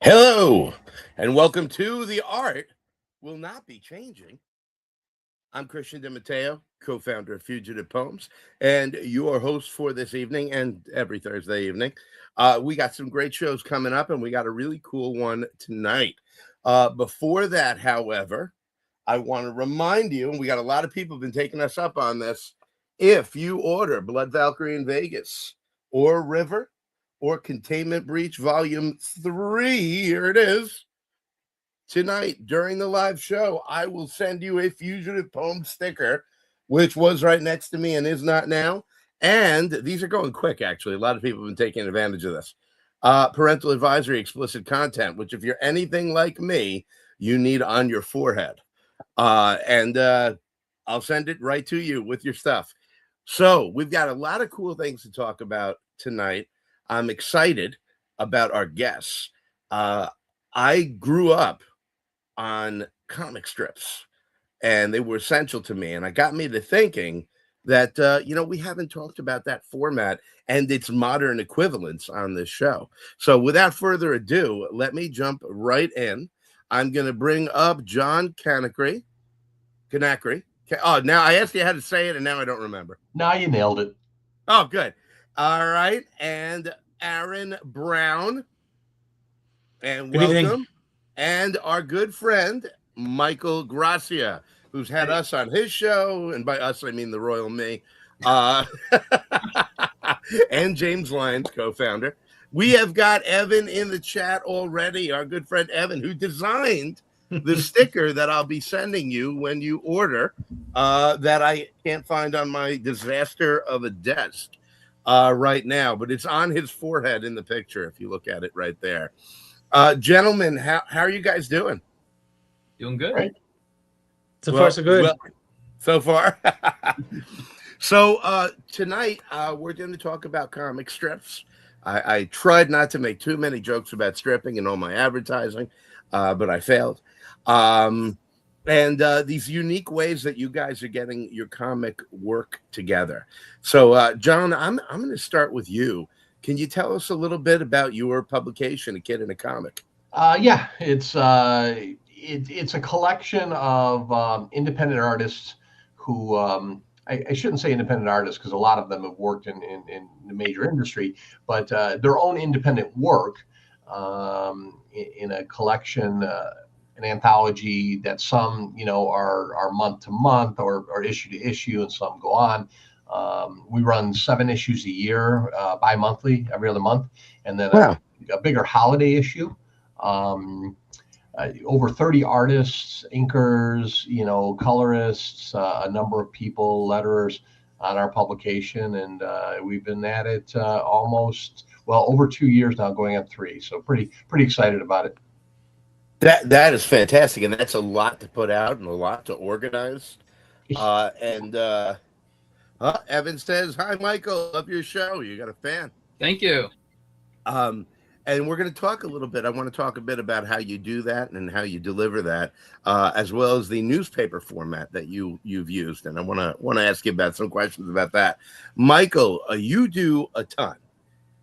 Hello, and welcome to The Art Will Not Be Changing. I'm Christian De Matteo, co-founder of Fugitive Poems, and your host for this evening and every Thursday evening. We got some great shows coming up, and we got a really cool one tonight. Before that, however, I want to remind you, and we got a lot of people been taking us up on this, if you order Blood Valkyrie in Vegas or River, or Containment Breach Volume 3, here it is. Tonight, during the live show, I will send you a Fugitive Poem sticker, which was right next to me and is not now. And these are going quick, actually. A lot of people have been taking advantage of this. Parental advisory, explicit content, which if you're anything like me, you need on your forehead. And I'll send it right to you with your stuff. So we've got a lot of cool things to talk about tonight. I'm excited about our guests. I grew up on comic strips, and they were essential to me. And it got me to thinking that, we haven't talked about that format and its modern equivalents on this show. So without further ado, let me jump right in. I'm going to bring up John Kanakry. Oh, now I asked you how to say it, and now I don't remember. Now you nailed it. Oh, good. All right. And Aaron Brown. And Good welcome. evening. And our good friend, Michael Grassia, who's had us on his show. And by us, I mean the Royal Me. And James Lyons, co-founder. We have got Evan in the chat already, our good friend Evan, who designed the sticker that I'll be sending you when you order, that I can't find on my disaster of a desk right now, but it's on his forehead in the picture if you look at it right there. Gentlemen, how are you guys doing? Doing good. Right. So far, so good. Well, so far. So tonight we're going to talk about comic strips. I tried not to make too many jokes about stripping in all my advertising, but I failed. And these unique ways that you guys are getting your comic work together. So, John, I'm going to start with you. Can you tell us a little bit about your publication, A Kid in a Comic? Yeah, it's a collection of independent artists who I shouldn't say independent artists because a lot of them have worked in the major industry, but their own independent work in a collection. An anthology that some are month to month or issue to issue, and some go on. We run 7 issues a year, bi-monthly, every other month, and then a bigger holiday issue. Over 30 artists, inkers, colorists, a number of people, letterers on our publication, and we've been at it over 2 years now, going on 3. So pretty excited about it. That is fantastic, and that's a lot to put out and a lot to organize. Evan says, "Hi, Michael, love your show. You got a fan." Thank you. And we're going to talk a little bit. I want to talk a bit about how you do that and how you deliver that, as well as the newspaper format that you've used. And I want to ask you about some questions about that. Michael, you do a ton,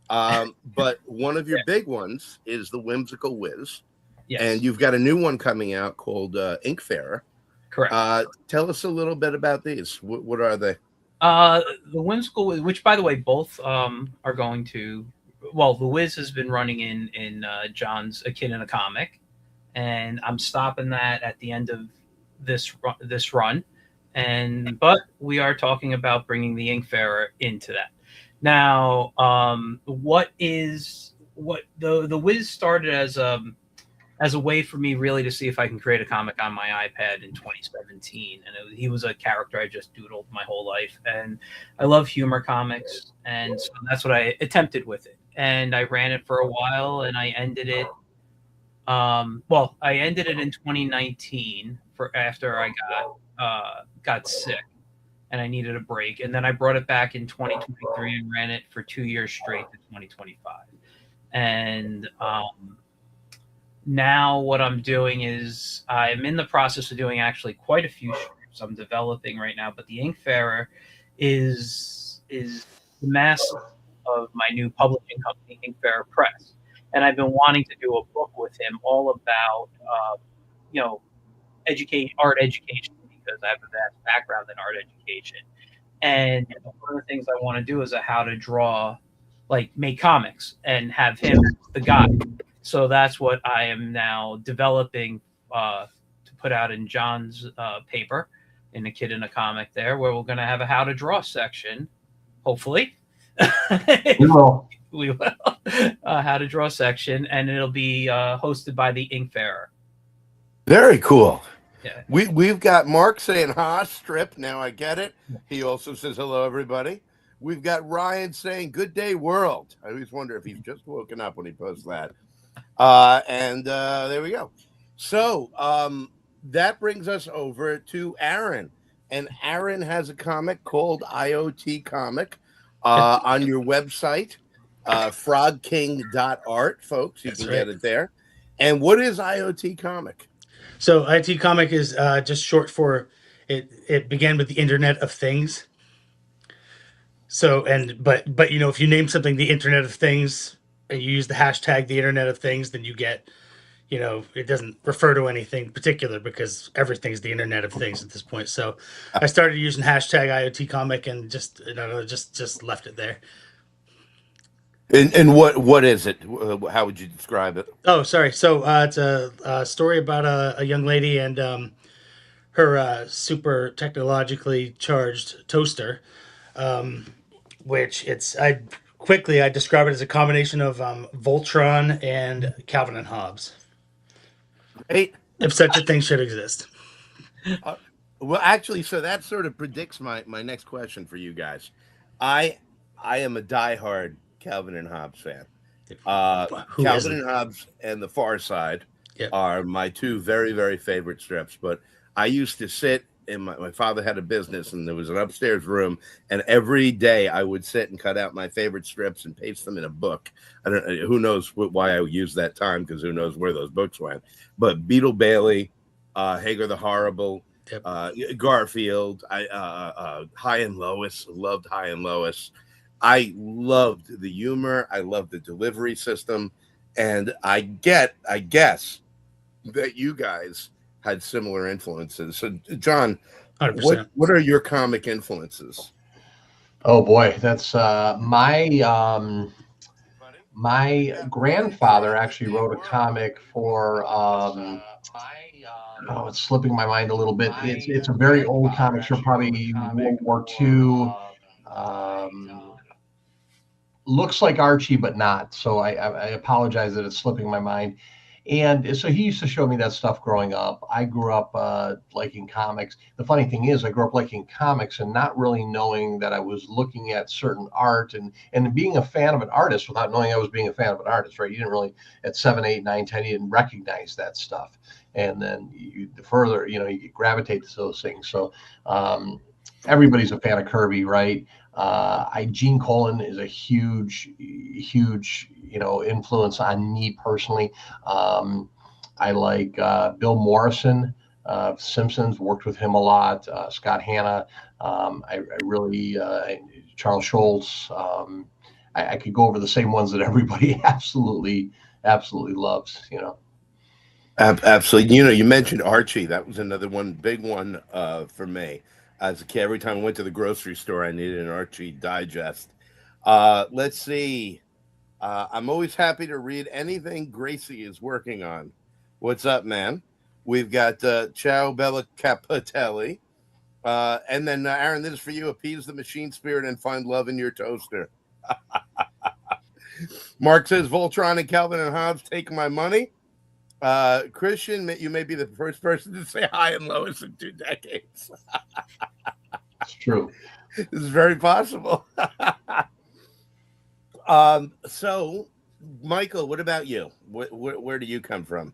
but one of your big ones is the Whimsical Whiz. Yes. And you've got a new one coming out called Inkfarer. Correct. Tell us a little bit about these. What are they? The Whimsical Whiz, which, by the way, both are going to. Well, the Whiz has been running in John's A Kid in a Comic, and I'm stopping that at the end of this run. But we are talking about bringing the Inkfarer into that. Now, the Whiz started as a way for me really to see if I can create a comic on my iPad in 2017. And he was a character I just doodled my whole life. And I love humor comics. And so that's what I attempted with it. And I ran it for a while, and I ended it. I ended it in 2019 after I got sick and I needed a break. And then I brought it back in 2023 and ran it for 2 years straight to 2025. And, now what I'm doing is I'm in the process of doing actually quite a few strips I'm developing right now, but the Inkfarer is the mask of my new publishing company, Inkfarer Press. and I've been wanting to do a book with him all about you know art education, because I have a vast background in art education. And one of the things I want to do is a how to draw, like make comics, and have him the guy. So that's what I am now developing to put out in John's paper, in A Kid in a Comic there, where we're going to have a how to draw section, hopefully. We will. We will. How to draw section, and it'll be hosted by the Inkfarer. Very cool. Yeah. We've got Mark saying "ha strip." Now I get it. He also says hello, everybody. We've got Ryan saying "good day, world." I always wonder if he's just woken up when he posts that. And there we go. So that brings us over to Aaron, and Aaron has a comic called IoT Comic on your website, frogking.art, folks. You can get it there. And what is IoT Comic? So IT Comic is just short for it. It began with the Internet of Things. So but you know, if you name something the Internet of Things and you use the hashtag the Internet of Things, then you get, you know, it doesn't refer to anything particular because everything's the Internet of Things at this point. So I started using hashtag IoT Comic and just left it there. And what is it? How would you describe it? Oh, sorry. So it's a story about a young lady and her super technologically charged toaster, which I describe it as a combination of Voltron and Calvin and Hobbes. Hey, if such a thing should exist. Well, actually, so that sort of predicts my next question for you guys. I am a diehard Calvin and Hobbes fan. Calvin and Hobbes and The Far Side are my two very, very favorite strips. But I used to sit in my father had a business, and there was an upstairs room, and every day I would sit and cut out my favorite strips and paste them in a book. I don't know, who knows why I used that time, because who knows where those books went. But Beetle Bailey, Hagar the Horrible, Garfield, High and Lois, loved High and Lois. I loved the humor. I loved the delivery system. And I guess that you guys had similar influences. So, John, 100%. what are your comic influences? Oh boy, that's my grandfather actually wrote a comic for it's slipping my mind a little bit. It's a very old comic, sure, probably World War II. Looks like Archie, but not. So I apologize that it's slipping my mind. And so he used to show me that stuff growing up. I grew up liking comics. The funny thing is, I grew up liking comics and not really knowing that I was looking at certain art and being a fan of an artist without knowing I was being a fan of an artist, right? You didn't really, at 7, 8, 9, 10, you didn't recognize that stuff. And then the further, you gravitate to those things. So everybody's a fan of Kirby, right? Gene Colan is a huge influence on me personally. I like Bill Morrison, Simpsons, worked with him a lot. Scott Hanna, I really Charles Schultz. I could go over the same ones that everybody absolutely loves. Absolutely. You mentioned Archie. That was another one, big one for me. As a kid, every time I went to the grocery store, I needed an Archie digest. Let's see. I'm always happy to read anything Gracie is working on. What's up, man? We've got Ciao Bella Capitelli. And then, Aaron, this is for you. Appease the machine spirit and find love in your toaster. Mark says, Voltron and Calvin and Hobbes take my money. Christian, you may be the first person to say High and Lois in 2 decades. It's true. This is very possible. So, Michael, what about you? Where do you come from?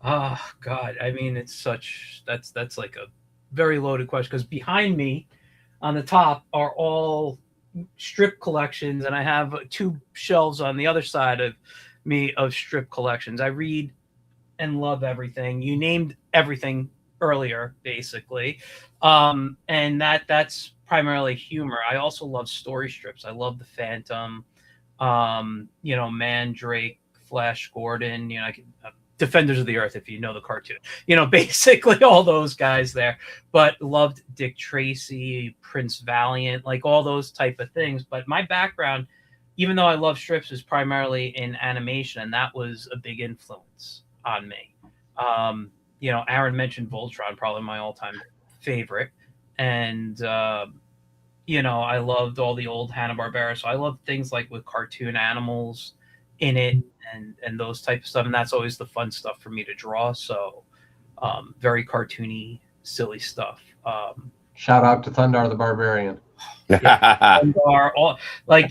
Oh God, I mean, it's that's like a very loaded question, because behind me, on the top, are all strip collections, and I have 2 shelves on the other side of me of strip collections. I read and love everything. You named everything earlier, basically, and that's primarily humor. I also love story strips. I love the Phantom, Mandrake, Flash Gordon, Defenders of the Earth, if you know the cartoon, basically all those guys there. But loved Dick Tracy, Prince Valiant, like all those type of things. But my background, even though I love strips, is primarily in animation, and that was a big influence on me. Aaron mentioned Voltron, probably my all-time favorite, and I loved all the old Hanna-Barbera. So I love things like with cartoon animals in it and those type of stuff, and that's always the fun stuff for me to draw. So very cartoony, silly stuff. Shout out to Thundar the Barbarian.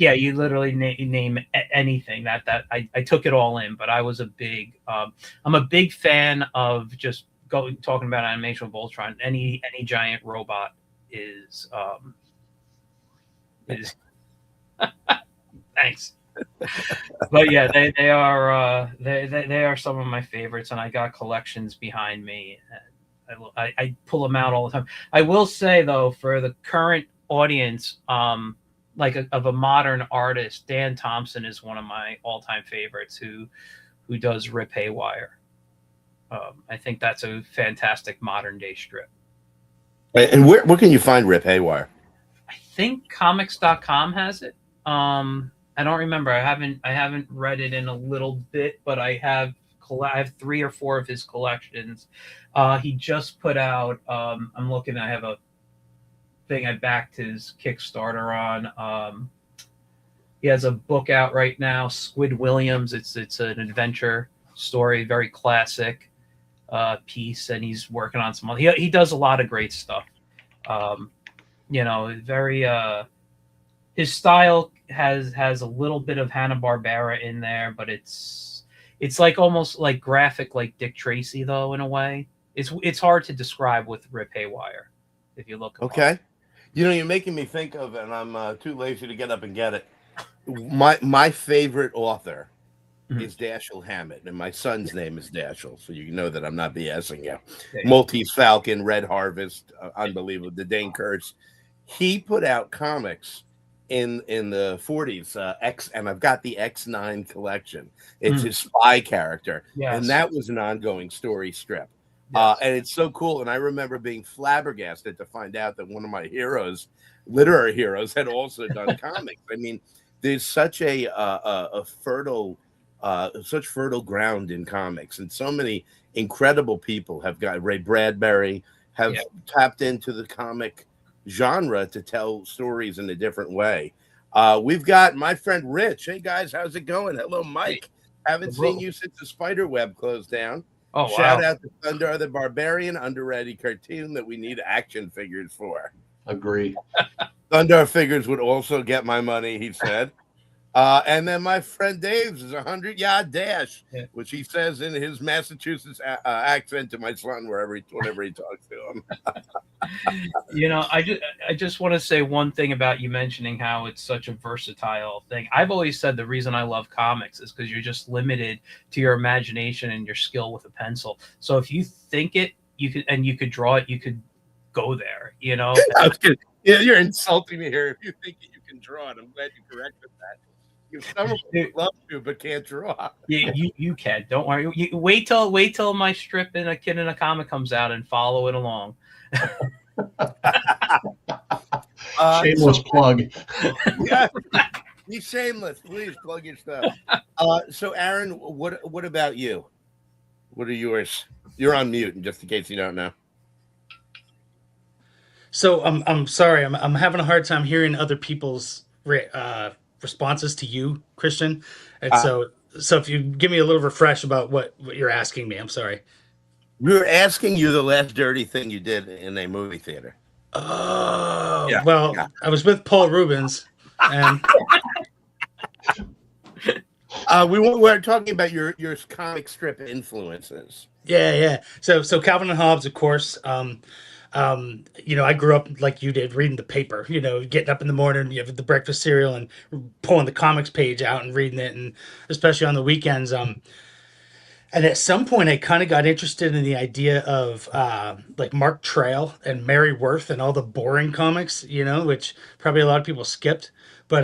You literally name anything that I took it all in. But I was I'm a big fan of just talking about animation with Voltron. Any giant robot is thanks. But yeah, they are some of my favorites, and I got collections behind me. And I pull them out all the time. I will say though, for the current audience, of a modern artist, Dan Thompson is one of my all-time favorites. Who does Rip Haywire. I think that's a fantastic modern day strip. And where can you find Rip Haywire? I think comics.com has it. I don't remember. I haven't read it in a little bit, but I have 3 or 4 of his collections. He just put out. I'm looking. I have a thing I backed his Kickstarter on. He has a book out right now, Squid Williams. It's an adventure story, very classic piece, and he's working on some. He does a lot of great stuff. Very. His style has a little bit of Hanna-Barbera in there, but it's like almost like graphic, like Dick Tracy, though, in a way. It's hard to describe with Rip Haywire if you look. Okay, you're making me think of, and I'm too lazy to get up and get it. My favorite author is Dashiell Hammett, and my son's name is Dashiell, so you know that I'm not BSing you. Okay. Maltese Falcon, Red Harvest, unbelievable. The Dane Curse. He put out comics in the 40s, and I've got the X9 collection. It's his spy character, and that was an ongoing story strip. Yes. And it's so cool. And I remember being flabbergasted to find out that one of my literary heroes, had also done comics. I mean, there's such a fertile ground in comics, and so many incredible people have got. Ray Bradbury have tapped into the comic genre to tell stories in a different way. We've got my friend Rich. Hey guys, how's it going? Hello, Mike. Haven't seen you since the spider web closed down. Oh, shout out to Thundar the Barbarian, underrated cartoon that we need action figures for. Agree. Thundar figures would also get my money, he said. And then my friend Dave's is 100-yard dash, which he says in his Massachusetts accent to my son whenever he talks to him. I just want to say one thing about you mentioning how it's such a versatile thing. I've always said the reason I love comics is because you're just limited to your imagination and your skill with a pencil. So if you think it, you could draw it, you could go there. You're insulting me here. If you think it, you can draw it. I'm glad you corrected that. Some of them love to, but can't draw. Yeah, you can. Don't worry. You wait till my strip in A Kid in a Comic comes out and follow it along. Shameless plug. Yeah, be shameless. Please plug your stuff. So, Aaron, what about you? What are yours? You're on mute, just in case you don't know. So I'm sorry. I'm having a hard time hearing other people's responses to you, Christian. And so if you give me a little refresh about what you're asking me, I'm sorry. We were asking you the last dirty thing you did in a movie theater. Oh, yeah. I was with Paul Rubens, and we're talking about your comic strip influences. Yeah. So Calvin and Hobbes, of course. I grew up like you did, reading the paper. Getting up in the morning, you have the breakfast cereal, and pulling the comics page out and reading it, and especially on the weekends. And at some point, I kind of got interested in the idea of like Mark Trail and Mary Worth and all the boring comics, which probably a lot of people skipped. But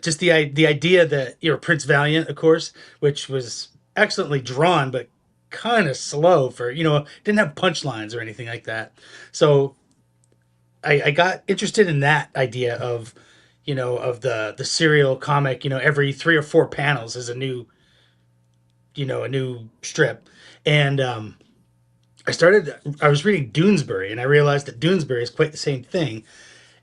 just the idea that Prince Valiant, of course, which was excellently drawn, but kind of slow for didn't have punchlines or anything like that. So I got interested in that idea of of the serial comic. Every 3 or 4 panels is a new strip, and I was reading Doonesbury, and I realized that Doonesbury is quite the same thing,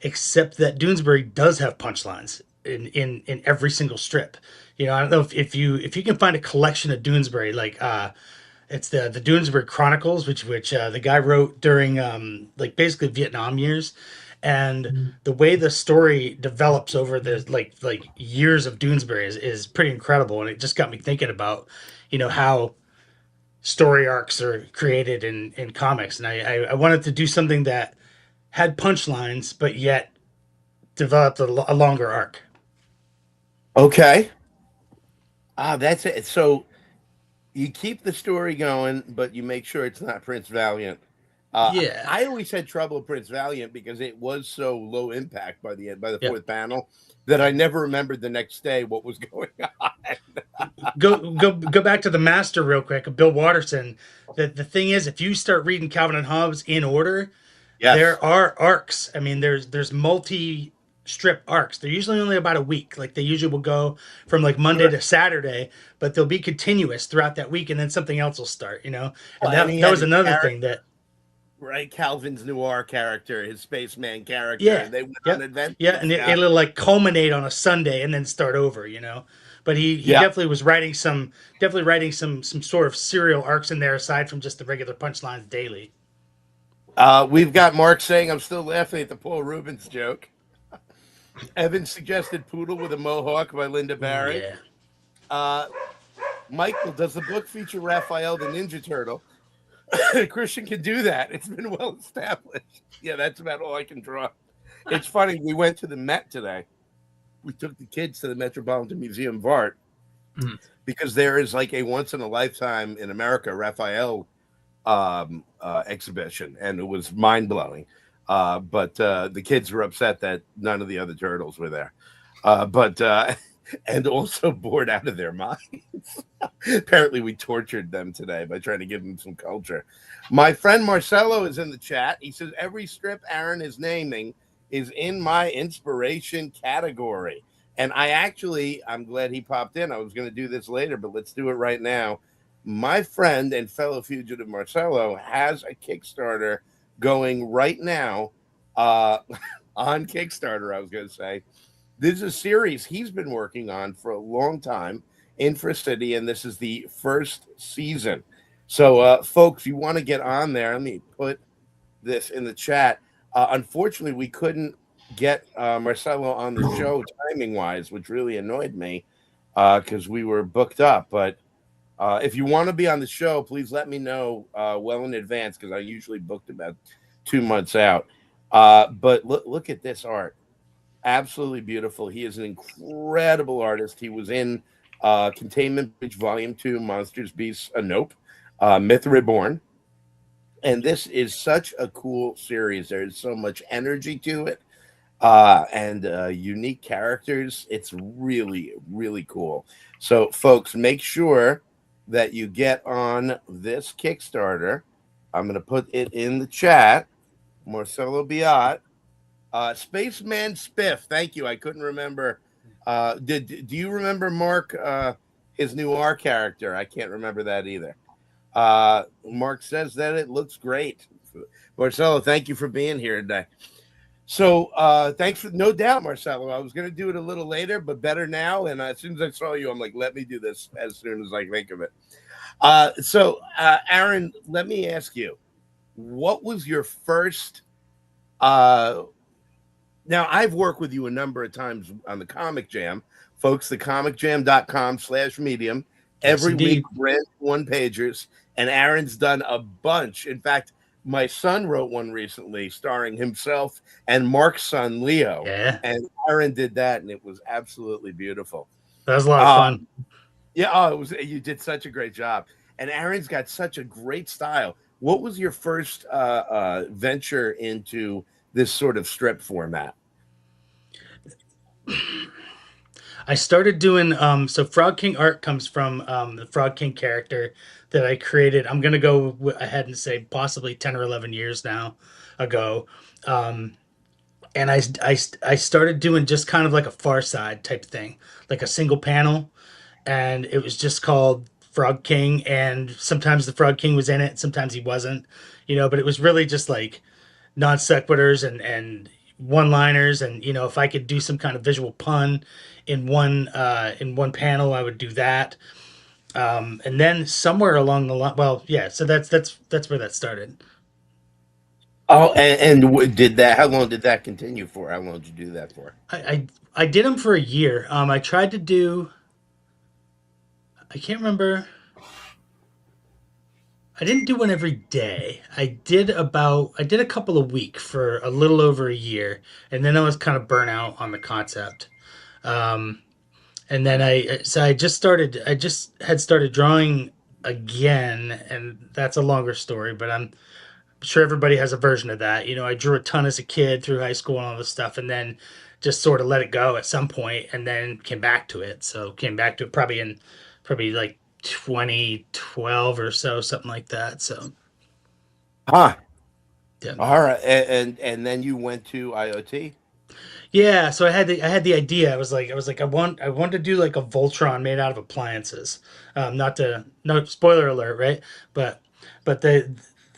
except that Doonesbury does have punchlines in every single strip. I don't know if you can find a collection of Doonesbury, like it's the Doonesbury Chronicles, which the guy wrote during like basically Vietnam years, and the way the story develops over the like years of Doonesbury is pretty incredible, and it just got me thinking about how story arcs are created in comics, and I wanted to do something that had punchlines, but yet developed a longer arc. Okay. That's it. So you keep the story going, but you make sure it's not Prince Valiant. Yeah. I always had trouble with Prince Valiant because it was so low impact by the end, by the Yep. fourth panel, that I never remembered the next day what was going on. Go back to the Master real quick, Bill Watterson. The thing is, if you start reading Calvin and Hobbes in order, Yes. there are arcs. I mean, there's multi strip arcs. They're usually only about a week. Like they usually will go from like Monday to Saturday, but they'll be continuous throughout that week, and then something else will start. And that was another thing that. Right, Calvin's noir character, his spaceman character. Yeah, They went yep. on adventures. Yeah, and it'll like culminate on a Sunday and then start over. But he definitely was writing some sort of serial arcs in there aside from just the regular punchlines daily. We've got Mark saying, I'm still laughing at the Paul Rubens joke. Evan suggested Poodle with a Mohawk by Linda Barry. Yeah. Michael, does the book feature Raphael the Ninja Turtle? Christian can do that. It's been well established. Yeah, that's about all I can draw. It's funny. We went to the Met today. We took the kids to the Metropolitan Museum of Art because there is like a once in a lifetime in America Raphael exhibition, and it was mind blowing. But the kids were upset that none of the other turtles were there. And also bored out of their minds. Apparently, we tortured them today by trying to give them some culture. My friend Marcelo is in the chat. He says, every strip Aaron is naming is in my inspiration category. And I'm glad he popped in. I was going to do this later, but let's do it right now. My friend and fellow fugitive Marcelo has a Kickstarter going right now on Kickstarter, I was going to say. This is a series he's been working on for a long time, Infracity, and this is the first season. So, folks, you want to get on there. Let me put this in the chat. Unfortunately, we couldn't get Marcelo on the show timing-wise, which really annoyed me because we were booked up. But if you want to be on the show, please let me know well in advance because I usually booked about 2 months out. But look at this art. Absolutely beautiful. He is an incredible artist. He was in Containment Breach Volume 2, Monsters, Beasts, Nope, Myth Reborn. And this is such a cool series. There's so much energy to it and unique characters. It's really, really cool. So, folks, make sure that you get on this Kickstarter. I'm going to put it in the chat. Marcelo Biot. Spaceman Spiff, thank you. I couldn't remember. Do you remember Mark, his noir character? I can't remember that either. Mark says that it looks great. Marcelo, thank you for being here today. So thanks for, no doubt, Marcelo. I was going to do it a little later, but better now. And as soon as I saw you, I'm like, let me do this as soon as I think of it. So Aaron, let me ask you, what was your first now, I've worked with you a number of times on the Comic Jam. Folks, thecomicjam.com/medium. Every week, brand one-pagers. And Aaron's done a bunch. In fact, my son wrote one recently starring himself and Mark's son, Leo. Yeah. And Aaron did that, and it was absolutely beautiful. That was a lot of fun. Yeah, it was. You did such a great job. And Aaron's got such a great style. What was your first venture into this sort of strip format? I started doing so Frog King art comes from the Frog King character that I created. I'm gonna go ahead and say possibly 10 or 11 years now ago. And I started doing just kind of like a Far Side type thing, like a single panel, and it was just called Frog King. And sometimes the Frog King was in it, sometimes he wasn't, but it was really just like non sequiturs and one liners. And if I could do some kind of visual pun in one panel, I would do that. And then somewhere along the line, well, yeah. So that's where that started. Oh, and did that? How long did that continue for? How long did you do that for? I did them for a year. I tried to do. I can't remember. I didn't do one every day. I did a couple a week for a little over a year, and then I was kind of burnt out on the concept. Um, and then I just had started drawing again, and that's a longer story, but I'm sure everybody has a version of that. I drew a ton as a kid through high school and all this stuff, and then just sort of let it go at some point, and then came back to it. So came back to it probably like 2012 or so, something like that. So Huh. yeah. All right. And then you went to IoT. Yeah, so I had the idea. I want to do like a Voltron made out of appliances. Not to no spoiler alert, right? But the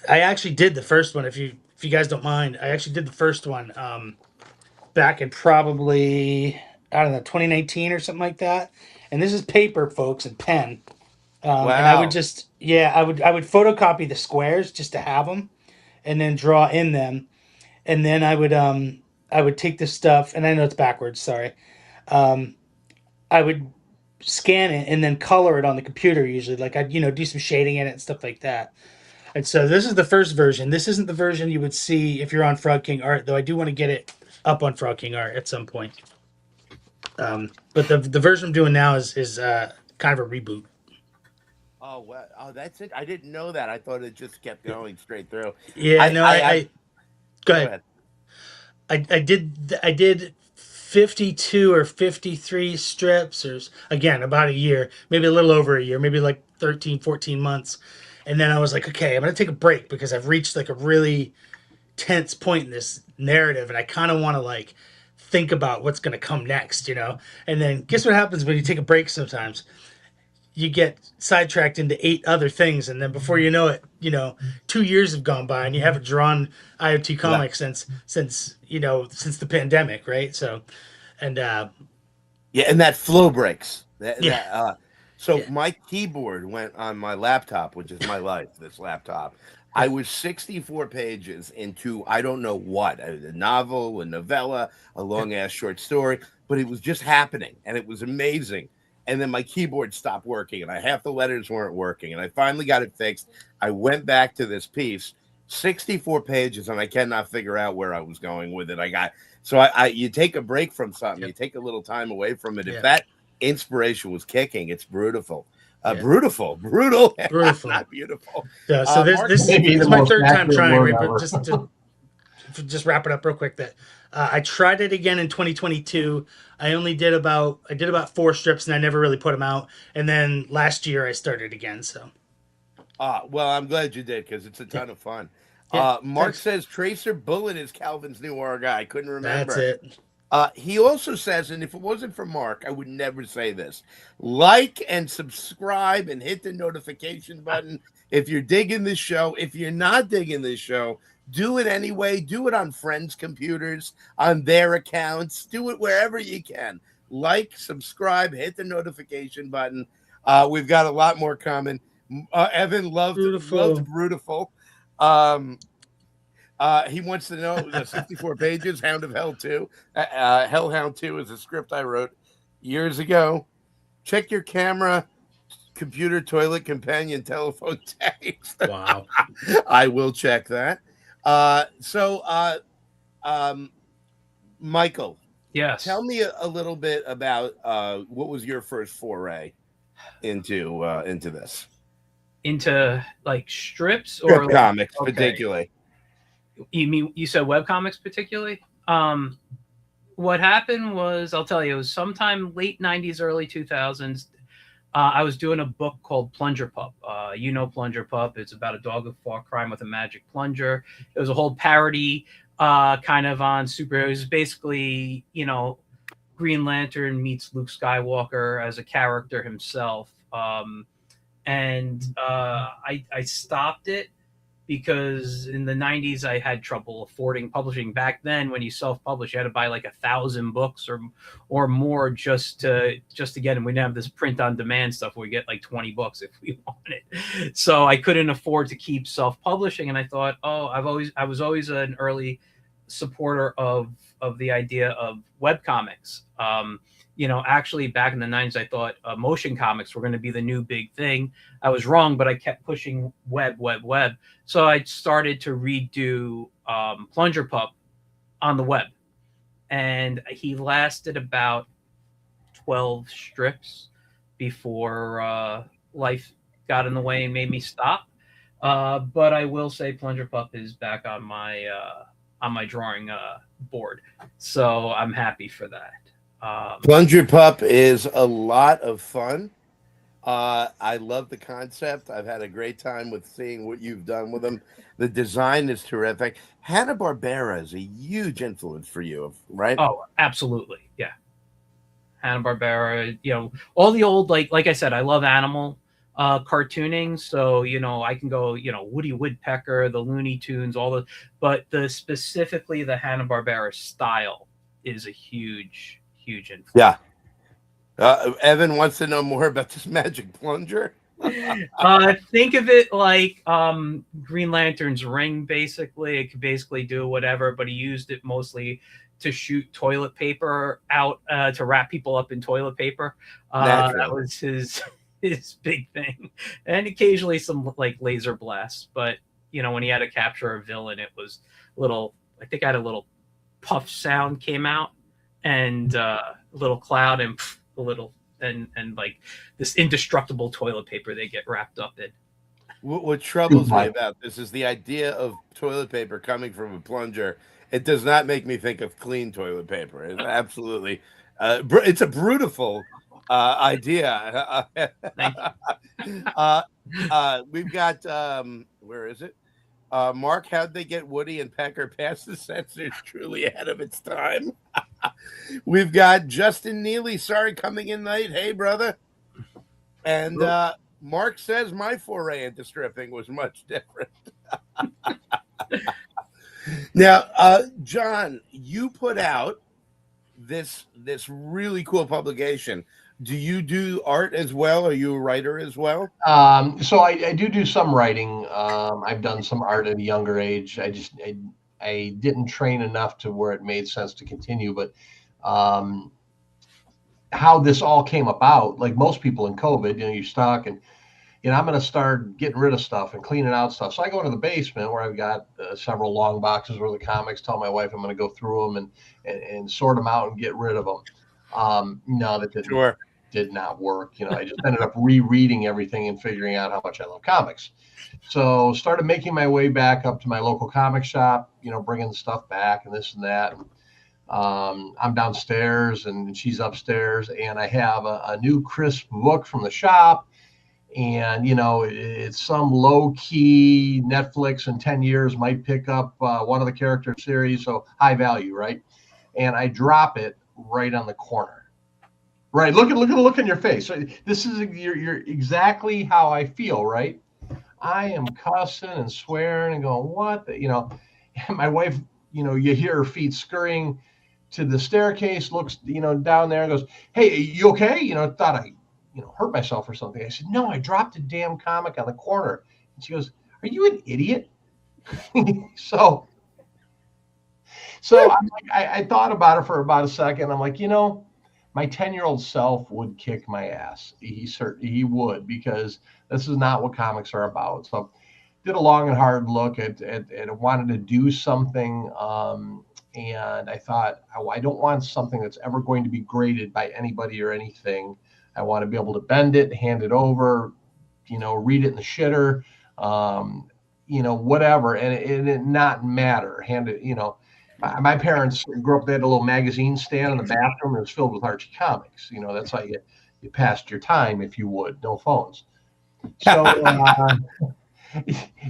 I actually did the first one. If you guys don't mind, I actually did the first one back in probably, I don't know, 2019 or something like that. And this is paper, folks, and pen. And I would Wow. just I would photocopy the squares just to have them, and then draw in them, and then I would take this stuff, and I know it's backwards, sorry. Um, I would scan it and then color it on the computer usually. Like I'd do some shading in it and stuff like that. And so this is the first version. This isn't the version you would see if you're on Frog King Art, though I do want to get it up on Frog King Art at some point. But the version I'm doing now is kind of a reboot. Oh, well, oh, that's it. I didn't know that. I thought it just kept going straight through. Yeah, no, I go Go ahead. ahead. I did 52 or 53 strips, or again about a year, maybe a little over a year, maybe like 13, 14 months. And then I was like, okay, I'm going to take a break because I've reached like a really tense point in this narrative, and I kind of want to like think about what's going to come next. And then guess what happens when you take a break sometimes? You get sidetracked into 8 other things, and then before you know it, 2 years have gone by, and you haven't drawn IoT Yeah. comics since the pandemic, right? So, and Yeah, and that flow breaks. yeah, So yeah, my keyboard went on my laptop, which is my life, this laptop. I yeah, was 64 pages into I don't know what, a novel, a novella, a yeah, long ass short story, but it was just happening and it was amazing. And then my keyboard stopped working and half the letters weren't working. And I finally got it fixed. I went back to this piece, 64 pages, and I cannot figure out where I was going with it. You take a break from something, yeah, you take a little time away from it. If yeah, that inspiration was kicking, it's brutal. yeah. Brutal, Beautiful. not beautiful. Yeah. So this Mark, this Maybe this the is my most third time accurate trying, word right? But ever. just to just wrap it up real quick, that I tried it again in 2022. I did about 4 strips, and I never really put them out. And then last year I started again. So well, I'm glad you did because it's a yeah, ton of fun. yeah. Mark Thanks. says Tracer Bullet is Calvin's new R guy. I couldn't That's remember. it. He also says, and if it wasn't for Mark, I would never say this: like and subscribe and hit the notification button if you're digging this show. If you're not digging this show, do it anyway. Do it on friends' computers, on their accounts. Do it wherever you can. Like, subscribe, hit the notification button. We've got a lot more coming. Evan loved Beautiful. Brutiful. He wants to know the 64 pages, Hound of Hell 2. Hellhound 2 is a script I wrote years ago. Check your camera, computer, toilet, companion, telephone, text. Wow. I will check that. Michael, Yes. tell me a little bit about what was your first foray into this? Into like strips or Strip like, comics, okay. particularly. You said webcomics particularly? what happened was, I'll tell you, it was sometime late 90s, early 2000s. I was doing a book called Plunger Pup. You know Plunger Pup. It's about a dog who fought crime with a magic plunger. It was a whole parody kind of on superheroes. It was basically, Green Lantern meets Luke Skywalker as a character himself. I stopped it because in the 90s I had trouble affording publishing. Back then, when you self-publish, you had to buy like 1,000 books or more just to get them. We didn't have this print on demand stuff where we get like 20 books if we wanted. So I couldn't afford to keep self-publishing, and I thought, I was always an early supporter of the idea of webcomics. Actually back in the 90s, I thought motion comics were going to be the new big thing. I was wrong, but I kept pushing web. So I started to redo Plunger Pup on the web. And he lasted about 12 strips before life got in the way and made me stop. But I will say Plunger Pup is back on my drawing board. So I'm happy for that. Plunger Pup is a lot of fun. I love the concept. I've had a great time with seeing what you've done with them. The design is terrific. Hanna-Barbera is a huge influence for you, right? Oh, absolutely. Yeah. Hanna-Barbera, all the old, like I said, I love animal cartooning. So, I can go, Woody Woodpecker, the Looney Tunes, but specifically the Hanna-Barbera style is a huge influence. Yeah. Evan wants to know more about this magic plunger. Think of it like Green Lantern's ring, basically. It could basically do whatever, but he used it mostly to shoot toilet paper out, to wrap people up in toilet paper. That was his big thing. And occasionally some like laser blasts. But, when he had to capture a villain, it was I think I had a little puff sound came out, and a little cloud, and a little and like this indestructible toilet paper they get wrapped up in. What troubles me about this is the idea of toilet paper coming from a plunger. It does not make me think of clean toilet paper. It's absolutely it's a beautiful idea. We've got where is it? Mark, how'd they get Woody and Pecker past the censors? Truly ahead of its time. We've got Justin Neely, sorry, coming in late. Hey, brother. And Mark says my foray into stripping was much different. Now, John, you put out this really cool publication. Do you do art as well? Are you a writer as well? So I do some writing. I've done some art at a younger age. I didn't train enough to where it made sense to continue. But how this all came about, like most people in COVID, you're stuck, and I'm going to start getting rid of stuff and cleaning out stuff. So I go into the basement where I've got several long boxes worth of comics. Tell my wife I'm going to go through them and sort them out and get rid of them. No, that did not work. I just ended up rereading everything and figuring out how much I love comics. So started making my way back up to my local comic shop, bringing the stuff back and this and that. I'm downstairs and she's upstairs, and I have a new crisp book from the shop. And, it's some low key Netflix in 10 years might pick up one of the character series. So high value, right? And I drop it right on the corner. Right. Look at the look on your face. This is you're exactly how I feel, right? I am cussing and swearing and going, what? And my wife, you hear her feet scurrying to the staircase, looks, down there and goes, hey, you okay? Thought I, hurt myself or something. I said, no, I dropped a damn comic on the corner. And she goes, are you an idiot? So I'm like, I thought about it for about a second. I'm like, my 10-year-old self would kick my ass. He would, because this is not what comics are about. So did a long and hard look at wanted to do something. And I thought, I don't want something that's ever going to be graded by anybody or anything. I want to be able to bend it, hand it over, read it in the shitter, whatever. And it not matter. Hand it, my parents grew up. They had a little magazine stand in the bathroom, and it was filled with Archie comics. You know, that's how you passed your time, if you would. No phones. So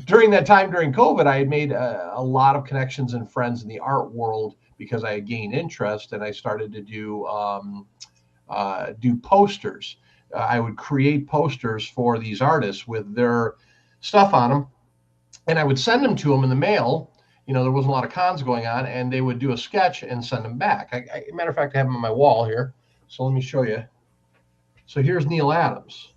during that time, during COVID, I had made a lot of connections and friends in the art world because I had gained interest, and I started to do posters. I would create posters for these artists with their stuff on them, and I would send them to them in the mail. You know, there wasn't a lot of cons going on, and they would do a sketch and send them back. Matter of fact, I have them on my wall here. So let me show you. So here's Neil Adams,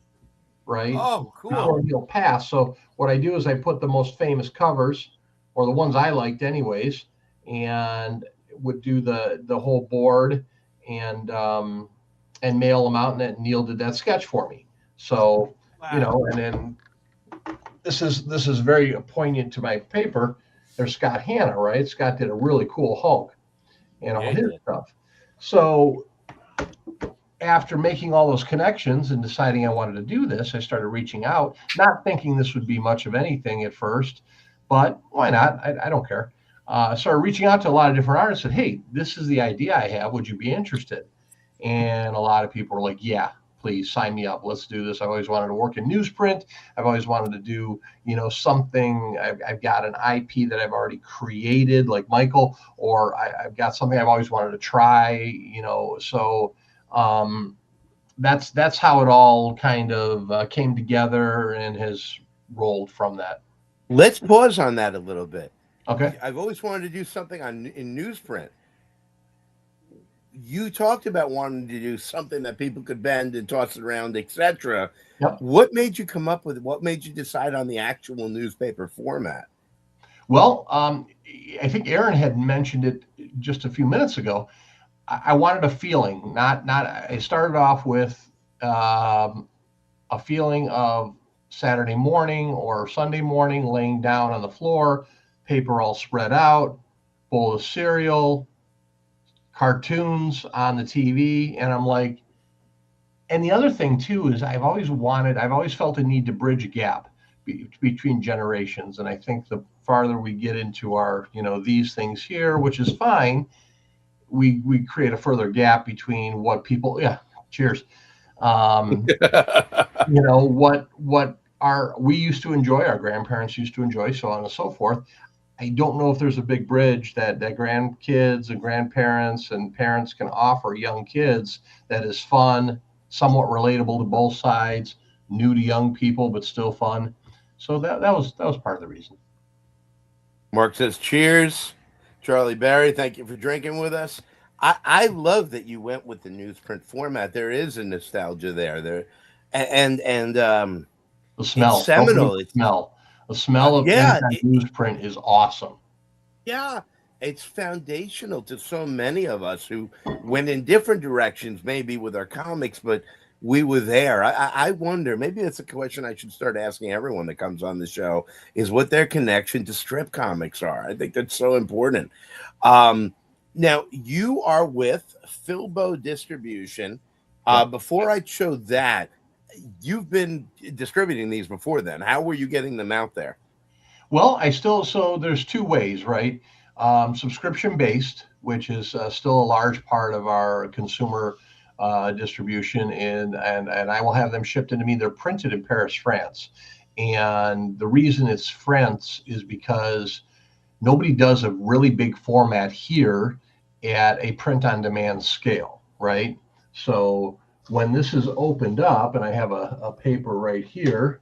right? Oh, cool. Before he'll pass. So what I do is I put the most famous covers, or the ones I liked anyways, and would do the whole board and mail them out, and then Neil did that sketch for me. So, Wow. you know, and then this is very poignant to my paper. There's Scott Hanna, right? Scott did a really cool Hulk and all his stuff. So after making all those connections and deciding I wanted to do this, I started reaching out, not thinking this would be much of anything at first, but why not? I don't care. Started reaching out to a lot of different artists and said, hey, this is the idea I have. Would you be interested? And a lot of people were like, yeah, please sign me up. Let's do this. I've always wanted to work in newsprint. I've always wanted to do, you know, something. I've got an IP that I've already created, like Michael, or I've got something I've always wanted to try, you know. So that's how it all kind of came together and has rolled from that. Let's pause on that a little bit. Okay. I've always wanted to do something in newsprint. You talked about wanting to do something that people could bend and toss around, etc. Yep. What made you come up with it? What made you decide on the actual newspaper format? Well, I think Aaron had mentioned it just a few minutes ago. I wanted a feeling, not. I started off with a feeling of Saturday morning or Sunday morning, laying down on the floor, paper all spread out, bowl of cereal, cartoons on the TV, and I'm like, and the other thing too is I've always felt a need to bridge a gap between generations, and I think the farther we get into our, you know, these things here, which is fine, we create a further gap between what people, cheers, you know, what we used to enjoy, our grandparents used to enjoy, so on and so forth. I don't know if there's a big bridge that grandkids and grandparents and parents can offer young kids that is fun, somewhat relatable to both sides, new to young people, but still fun. So that was part of the reason. Mark says, cheers. Charlie Barry, thank you for drinking with us. I love that you went with the newsprint format. There is a nostalgia there. And the smell. It's seminal. The smell of newsprint is awesome. Yeah, it's foundational to so many of us who went in different directions, maybe with our comics, but we were there. I wonder, maybe that's a question I should start asking everyone that comes on the show, is what their connection to strip comics are. I think that's so important. Now, you are with Filbo Distribution. Before I show that, you've been distributing these before then. How were you getting them out there? Well, so there's two ways, right? Subscription based, which is still a large part of our consumer distribution, and I will have them shipped into me. They're printed in Paris, France. And the reason it's France is because nobody does a really big format here at a print on demand scale, right? So when this is opened up, and I have a paper right here,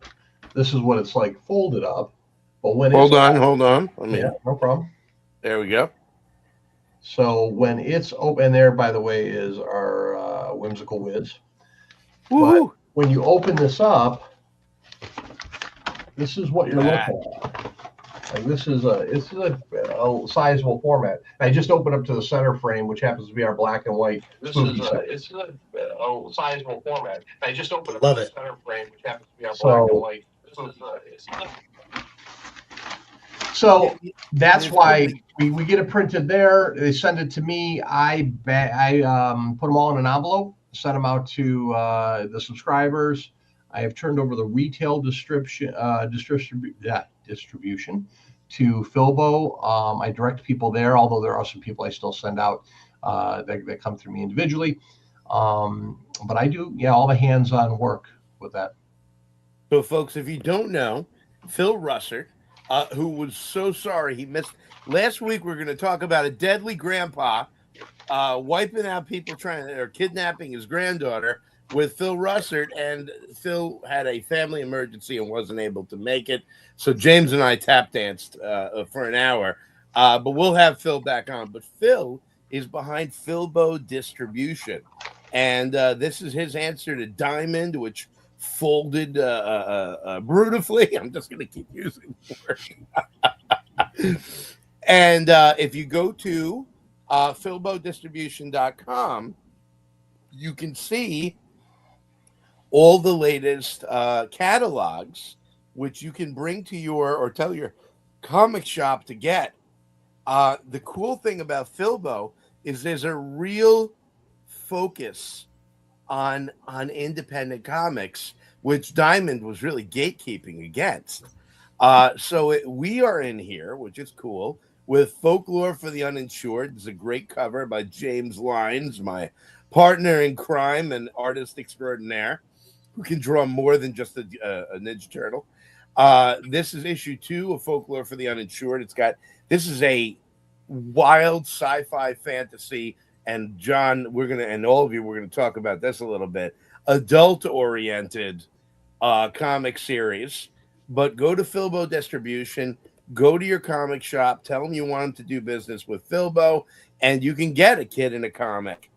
this is what it's like folded up. But when hold on. Yeah, no problem. There we go. So when it's open, there, by the way, is our Whimsical Whiz. But when you open this up, this is what you're looking at. Like this is a sizable format. I just opened up to the center frame, which happens to be our black and white. It's a sizable format. I just opened up to the center frame, which happens to be our black and white. So that's why we get it printed there. They send it to me. I put them all in an envelope, send them out to the subscribers. I have turned over the retail distribution to Filbo. I direct people there, although there are some people I still send out that come through me individually. But I do, all the hands-on work with that. So, folks, if you don't know, Phil Russert, who was so sorry he missed last week, we're going to talk about a deadly grandpa wiping out people or kidnapping his granddaughter with Phil Russert, and Phil had a family emergency and wasn't able to make it. So James and I tap danced for an hour, but we'll have Phil back on. But Phil is behind Filbo Distribution, and this is his answer to Diamond, which folded brutifully. I'm just going to keep using the word. And if you go to filbodistribution.com, you can see all the latest catalogs, which you can bring to or tell your comic shop to get. The cool thing about Filbo is there's a real focus on independent comics, which Diamond was really gatekeeping against. So we are in here, which is cool, with Folklore for the Uninsured. It's a great cover by James Lyons, my partner in crime and artist extraordinaire, who can draw more than just a Ninja Turtle. This is issue 2 of Folklore for the Uninsured. This is a wild sci-fi fantasy, and John, and all of you, we're gonna talk about this a little bit, adult-oriented comic series. But go to Filbo Distribution, go to your comic shop, tell them you want them to do business with Filbo, and you can get a kid in a comic.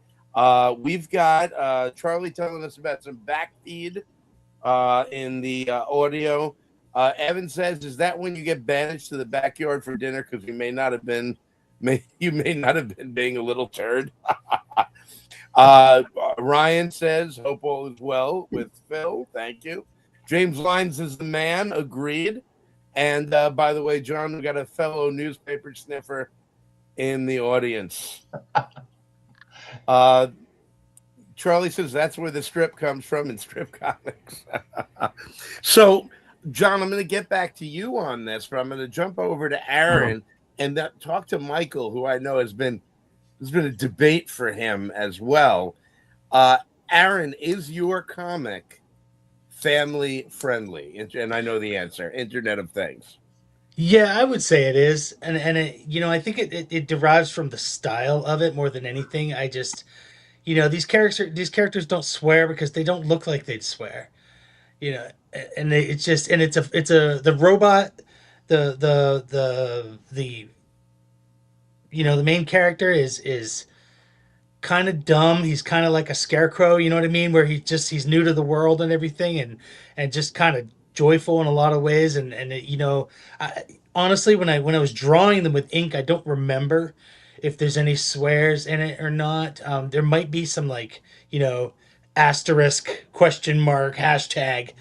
We've got Charlie telling us about some backfeed in the audio. Evan says, "Is that when you get banished to the backyard for dinner because you may not have been being a little turd?" Ryan says, "Hope all is well with Phil." Thank you. James Lyons is the man. Agreed. And by the way, John, we got a fellow newspaper sniffer in the audience. Charlie says that's where the strip comes from in strip comics. So, John, I'm going to get back to you on this, but I'm going to jump over to Aaron and talk to Michael, who I know there's been a debate for him as well. Aaron, is your comic family friendly? And I know the answer: Internet of Things. Yeah, I would say it is, and it, I think it derives from the style of it more than anything. I just, these characters don't swear because they don't look like they'd swear, and it's the robot, the the main character is kind of dumb. He's kind of like a scarecrow, you know what I mean? Where he's new to the world and everything, and just kind of joyful in a lot of ways. And honestly, when I was drawing them with ink, I don't remember if there's any swears in it or not. There might be some asterisk, question mark, hashtag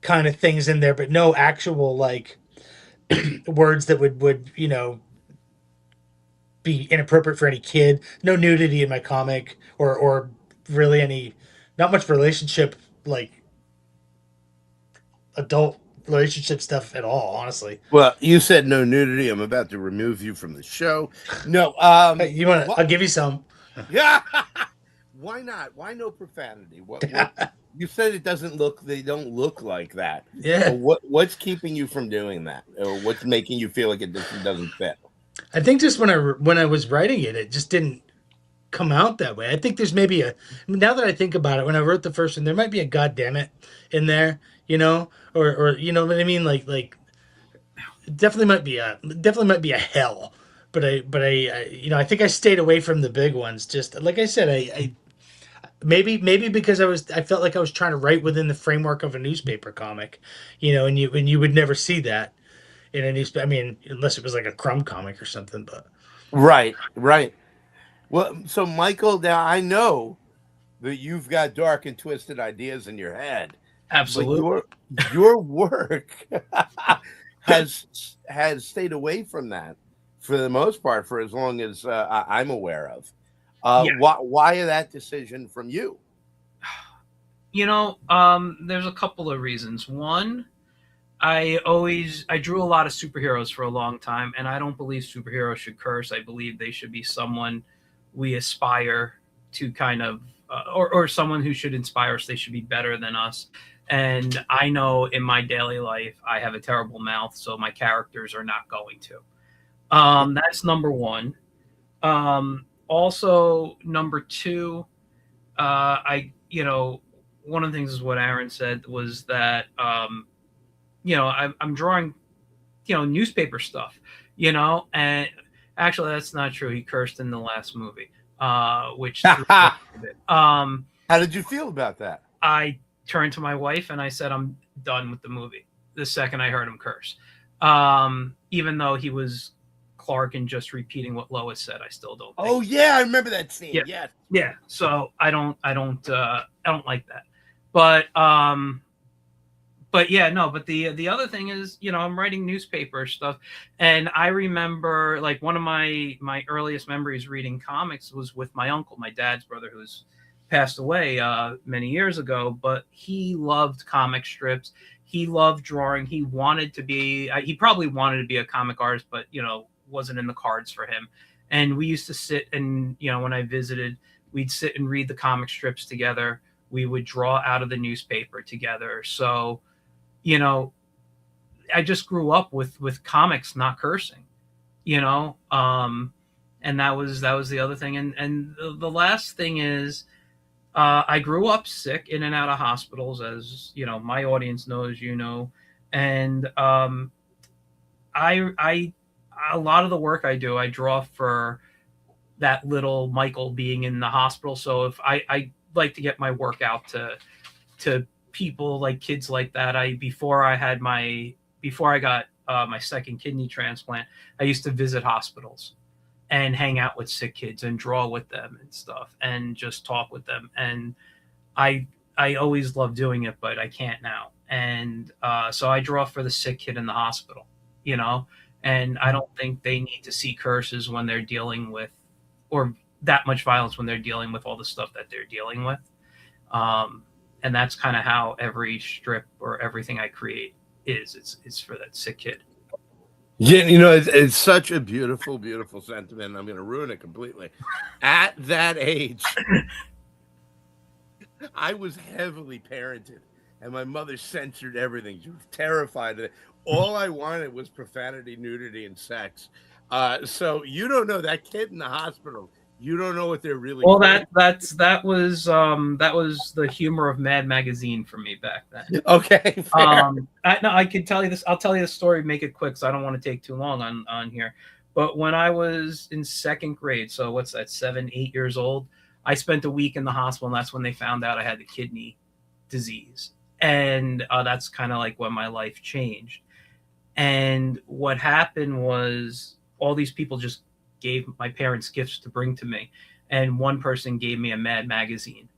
kind of things in there, but no actual words that would be inappropriate for any kid. No nudity in my comic, or really not much relationship, adult relationship stuff at all, honestly. Well, you said no nudity. I'm about to remove you from the show. No, hey, you want to? I'll give you some. Yeah. Why not? Why no profanity? What you said they don't look like that. Yeah. What's keeping you from doing that? Or what's making you feel like it doesn't fit? I think just when I was writing it, it just didn't come out that way. I think there's maybe now that I think about it, when I wrote the first one, there might be a goddammit in there, or you know what I mean? Like definitely might be a hell. But I think I stayed away from the big ones. Just like I said, I maybe because I felt like I was trying to write within the framework of a newspaper comic, and you would never see that in a newspaper. I mean, unless it was like a Crumb comic or something. But right. Well, so Michael, now I know that you've got dark and twisted ideas in your head. Absolutely. But your work has stayed away from that for the most part for as long as I'm aware of. Why that decision from you? There's a couple of reasons. One, I drew a lot of superheroes for a long time, and I don't believe superheroes should curse. I believe they should be someone we aspire to kind of, or someone who should inspire us. They should be better than us. And I know in my daily life, I have a terrible mouth, so my characters are not going to. That's number one. Also, number two, one of the things is what Aaron said was that, I'm drawing, newspaper stuff, and actually that's not true. He cursed in the last movie, which How did you feel about that? I turned to my wife and I said, I'm done with the movie the second I heard him curse. Even though he was Clark and just repeating what Lois said, I still don't think. Oh yeah, I remember that scene. Yeah. Yes. Yeah. So I don't like that. But yeah, no, but the other thing is, I'm writing newspaper stuff, and I remember like one of my earliest memories reading comics was with my uncle, my dad's brother, who's passed away many years ago, but he loved comic strips. He loved drawing. He wanted to be, he probably wanted to be a comic artist, but, wasn't in the cards for him. And we used to sit and, when I visited, we'd sit and read the comic strips together. We would draw out of the newspaper together. So, I just grew up with comics not cursing, and that was the other thing. And the last thing is, I grew up sick, in and out of hospitals, as my audience knows, and I a lot of the work I do, I draw for that little Michael being in the hospital. So if I like to get my work out to people, like kids like that. Before I got my second kidney transplant, I used to visit hospitals and hang out with sick kids and draw with them and stuff and just talk with them. And I always loved doing it, but I can't now. And so I draw for the sick kid in the hospital, and I don't think they need to see curses when they're dealing with, or that much violence when they're dealing with all the stuff that they're dealing with. And that's kind of how every strip or everything I create is. It's for that sick kid. Yeah, it's such a beautiful, beautiful sentiment. I'm going to ruin it completely. At that age, I was heavily parented, and my mother censored everything. She was terrified of it. All I wanted was profanity, nudity, and sex. So you don't know that kid in the hospital. You don't know what they're really. Well, that was the humor of Mad Magazine for me back then. Okay. I could tell you this. I'll tell you the story. Make it quick, so I don't want to take too long on here. But when I was in second grade, so what's that, 7, 8 years old, I spent a week in the hospital, and that's when they found out I had the kidney disease, and that's kind of like when my life changed. And what happened was all these people just gave my parents gifts to bring to me, and one person gave me a Mad magazine,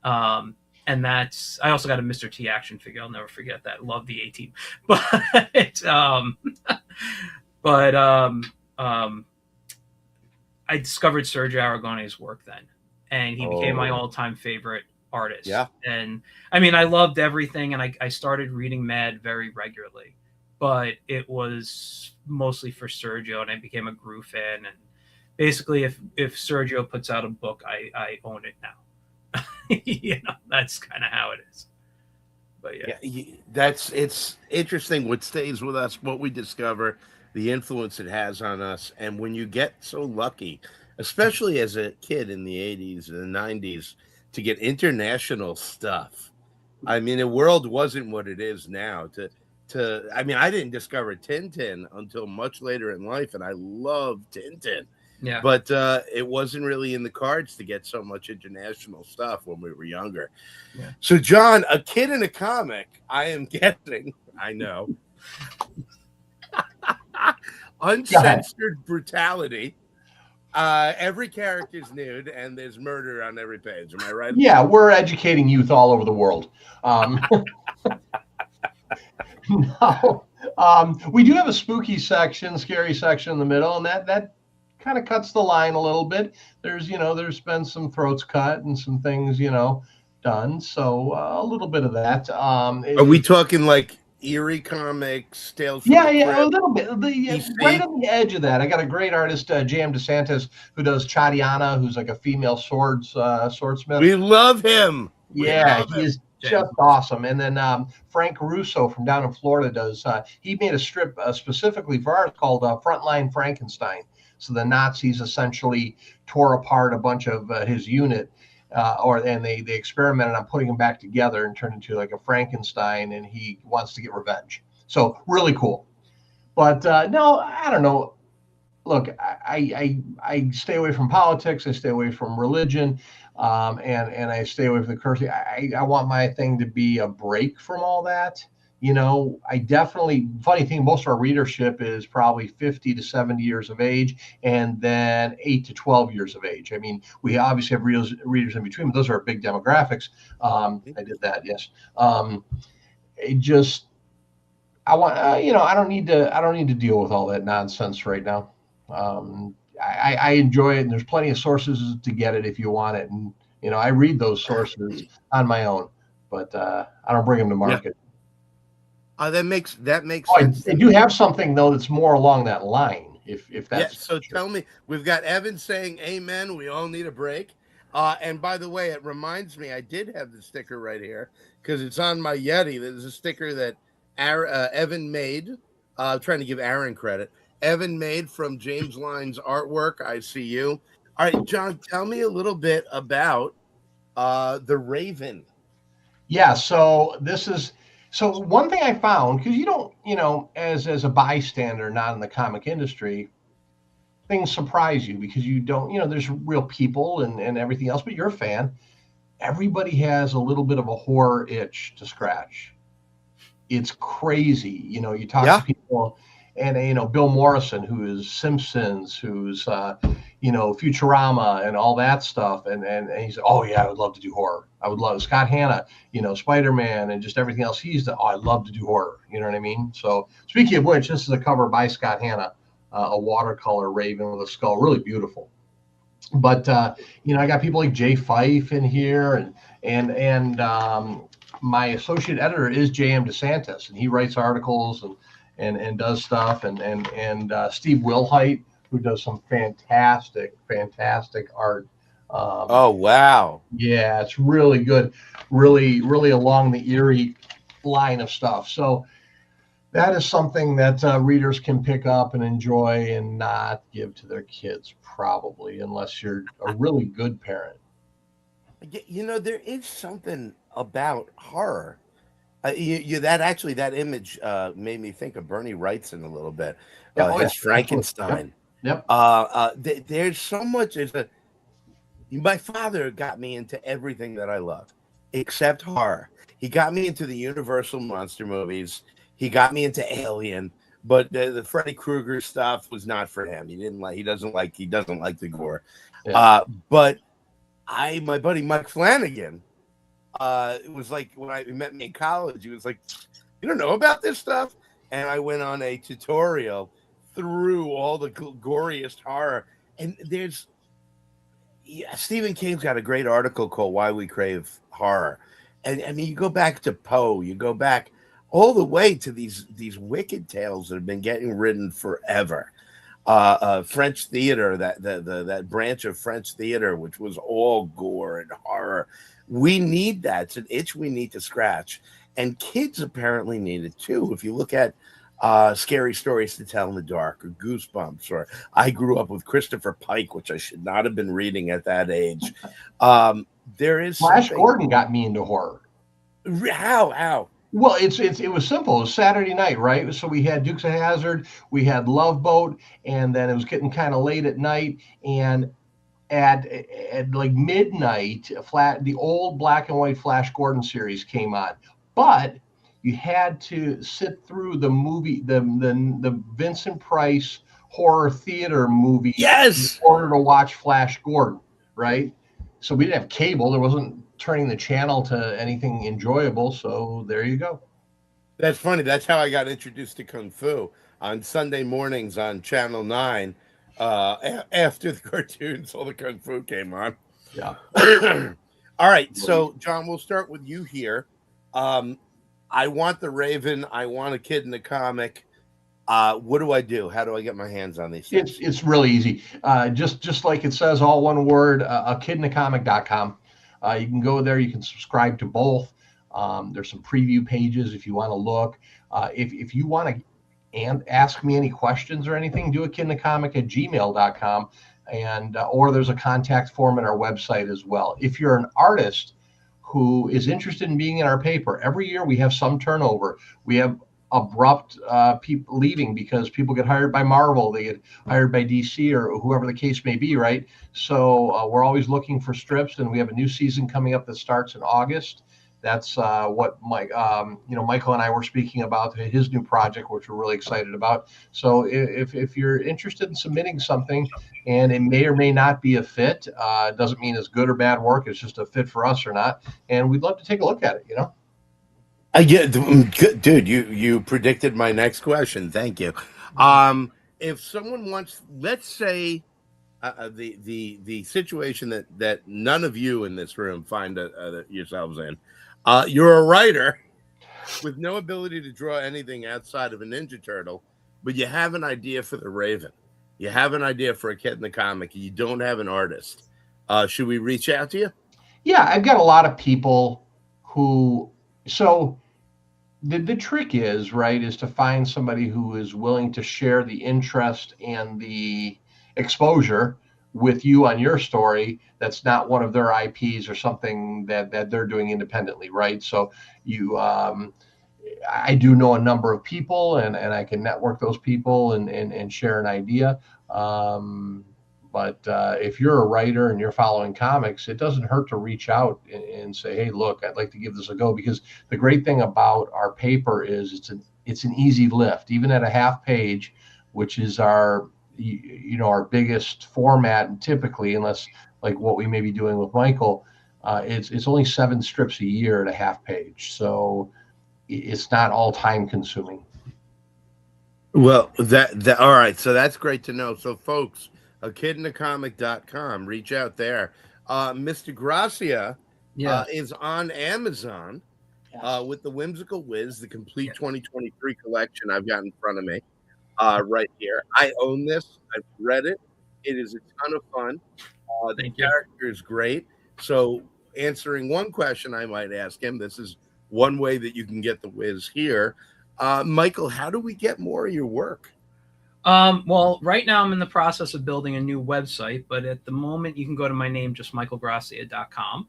and that's, I also got a Mr. T action figure. I'll never forget that. Love the A-Team. I discovered Sergio Aragone's work then, and he became my all-time favorite artist. Yeah. And I mean, I loved everything, and I started reading Mad very regularly, but it was mostly for Sergio, and I became a Gru fan. And basically, if Sergio puts out a book, I own it now. That's kind of how it is. But yeah, it's interesting what stays with us, what we discover, the influence it has on us. And when you get so lucky, especially as a kid in the 80s and the 90s, to get international stuff. I mean, the world wasn't what it is now. I mean, I didn't discover Tintin until much later in life, and I love Tintin. Yeah. But it wasn't really in the cards to get so much international stuff when we were younger. Yeah. So, John, a kid in a comic, I am guessing, I know, uncensored brutality. Every character's nude, and there's murder on every page. Am I right? Yeah, we're educating youth all over the world. No, we do have a spooky section, scary section in the middle, and that kind of cuts the line a little bit. There's been some throats cut and some things done, so a little bit of that. Are we talking like Eerie Comics, Tales from Yeah, the yeah, a Crypt, little bit. Right DC. on the edge of that, I got a great artist, J.M. DeSantis, who does Chadiana, who's like a female swordsmith. We love him. We Yeah, love he him. is just awesome. And then Frank Russo from down in Florida does. He made a strip specifically for ours called Frontline Frankenstein. So the Nazis essentially tore apart a bunch of his unit, and they experimented on putting them back together and turned into like a Frankenstein, and he wants to get revenge. So really cool. But no, I don't know. Look, I stay away from politics. I stay away from religion, and I stay away from the cursing. I want my thing to be a break from all that. I definitely, funny thing, most of our readership is probably 50 to 70 years of age, and then 8 to 12 years of age. I mean, we obviously have readers in between, but those are our big demographics. I did that, yes. It just, I want, I don't need to deal with all that nonsense right now. I enjoy it, and there's plenty of sources to get it if you want it. And I read those sources on my own, but I don't bring them to market. That makes Oh, sense. I do have something though that's more along that line. If that's so true. Tell me, we've got Evan saying amen. We all need a break. And by the way, it reminds me, I did have the sticker right here because it's on my Yeti. There's a sticker that Evan made. Trying to give Aaron credit. Evan made from James Line's artwork. I see you. All right, John, tell me a little bit about the Raven. Yeah, so one thing I found, because you don't, as a bystander, not in the comic industry, things surprise you because you don't, there's real people and everything else, but you're a fan. Everybody has a little bit of a horror itch to scratch. It's crazy. You talk to people, and Bill Morrison, who is Simpsons, who's Futurama and all that stuff, and he's, oh yeah, I would love to do horror. I would love Scott Hanna, Spider-Man and just everything else. I'd love to do horror. You know what I mean? So speaking of which, this is a cover by Scott Hanna, a watercolor raven with a skull, really beautiful. But I got people like Jay Fife in here, and my associate editor is J.M. DeSantis, and he writes articles and does stuff, and Steve Wilhite, who does some fantastic art. Oh wow! Yeah, it's really good, really along the Eerie line of stuff. So that is something that readers can pick up and enjoy and not give to their kids, probably, unless you're a really good parent. There is something about horror. That image made me think of Bernie Wrightson a little bit. His Frankenstein. Yep. There's so much. My father got me into everything that I love, except horror. He got me into the Universal monster movies. He got me into Alien, but the Freddy Krueger stuff was not for him. He doesn't like the gore. Yeah. But my buddy Mike Flanagan, it was like when he met me in college, he was like, "You don't know about this stuff?" And I went on a tutorial through all the goriest horror. And Stephen King's got a great article called "Why We Crave Horror," and I mean, you go back to Poe, you go back all the way to these wicked tales that have been getting written forever. French theater, that branch of French theater, which was all gore and horror. We need that. It's an itch we need to scratch. And kids apparently need it too. If you look at Scary Stories to Tell in the Dark or Goosebumps, or I grew up with Christopher Pike, which I should not have been reading at that age. There is Flash Gordon got me into horror. How? Well, it was simple. It was Saturday night, right? So we had Dukes of Hazzard, we had Love Boat, and then it was getting kind of late at night. And at like midnight, the old black and white Flash Gordon series came on, but you had to sit through the movie, the Vincent Price horror theater movie, yes, in order to watch Flash Gordon, right? So we didn't have cable. There wasn't turning the channel to anything enjoyable. So there you go. That's funny. That's how I got introduced to Kung Fu on Sunday mornings on Channel 9. After the cartoons, all the Kung Fu came on. Yeah. All right. So, John, we'll start with you here. I want the Raven. I want a Kid in the Comic. What do I do? How do I get my hands on these things? It's really easy. Just like it says, all one word, akidinacomic.com. You can go there. You can subscribe to both. There's some preview pages if you want to look. If you want to and ask me any questions or anything, do akidinacomic@gmail.com. And or there's a contact form at our website as well. If you're an artist who is interested in being in our paper, every year we have some turnover. We have abrupt people leaving because people get hired by Marvel, they get hired by DC, or whoever the case may be, right? So we're always looking for strips, and we have a new season coming up that starts in August. That's what Michael and I were speaking about his new project, which we're really excited about. So if you're interested in submitting something, and it may or may not be a fit, it doesn't mean it's good or bad work. It's just a fit for us or not, and we'd love to take a look at it. Yeah, dude, you predicted my next question. Thank you. If someone wants, let's say, the situation that none of you in this room find yourselves in, you're a writer with no ability to draw anything outside of a Ninja Turtle, but you have an idea for the Raven, you have an idea for a Kid in the Comic, you don't have an artist. Should we reach out to you? Yeah, I've got a lot of people who. So the trick is to find somebody who is willing to share the interest and the exposure with you on your story that's not one of their IPs or something that they're doing independently, right? So I do know a number of people, and I can network those people and share an idea. But if you're a writer and you're following comics, it doesn't hurt to reach out and say, hey, look, I'd like to give this a go. Because the great thing about our paper is it's an easy lift, even at a half page, which is our biggest format. And typically, unless like what we may be doing with Michael, it's only 7 strips a year at a half page. So it's not all time consuming. Well, that all right. So that's great to know. So folks, akidinacomic.com, reach out there. Mr. Grassia is on Amazon with the Whimsical Wiz, the complete 2023 collection I've got in front of me right here. I own this. I've read it. It is a ton of fun. The character is great. So answering one question I might ask him, this is one way that you can get the Wiz here. Michael, how do we get more of your work? Well, right now I'm in the process of building a new website, but at the moment you can go to my name, just michaelgrassia.com,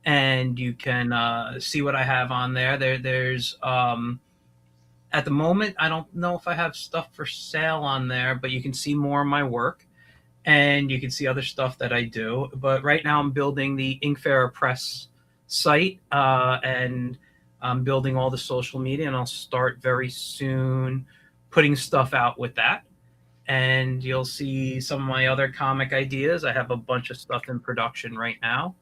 and you can see what I have on there. There's at the moment, I don't know if I have stuff for sale on there, but you can see more of my work, and you can see other stuff that I do. But right now I'm building the Inkfairer Press site, and I'm building all the social media, and I'll start very soon putting stuff out with that. And you'll see some of my other comic ideas. I have a bunch of stuff in production right now.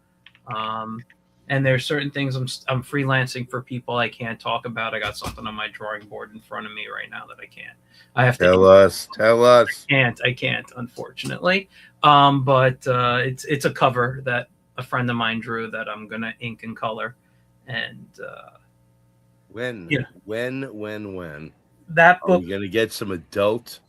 And there's certain things I'm freelancing for people I can't talk about. I got something on my drawing board in front of me right now that I can't. I have to tell us. I can't, unfortunately. But it's a cover that a friend of mine drew that I'm gonna ink and color. And when that book, are we gonna get some adult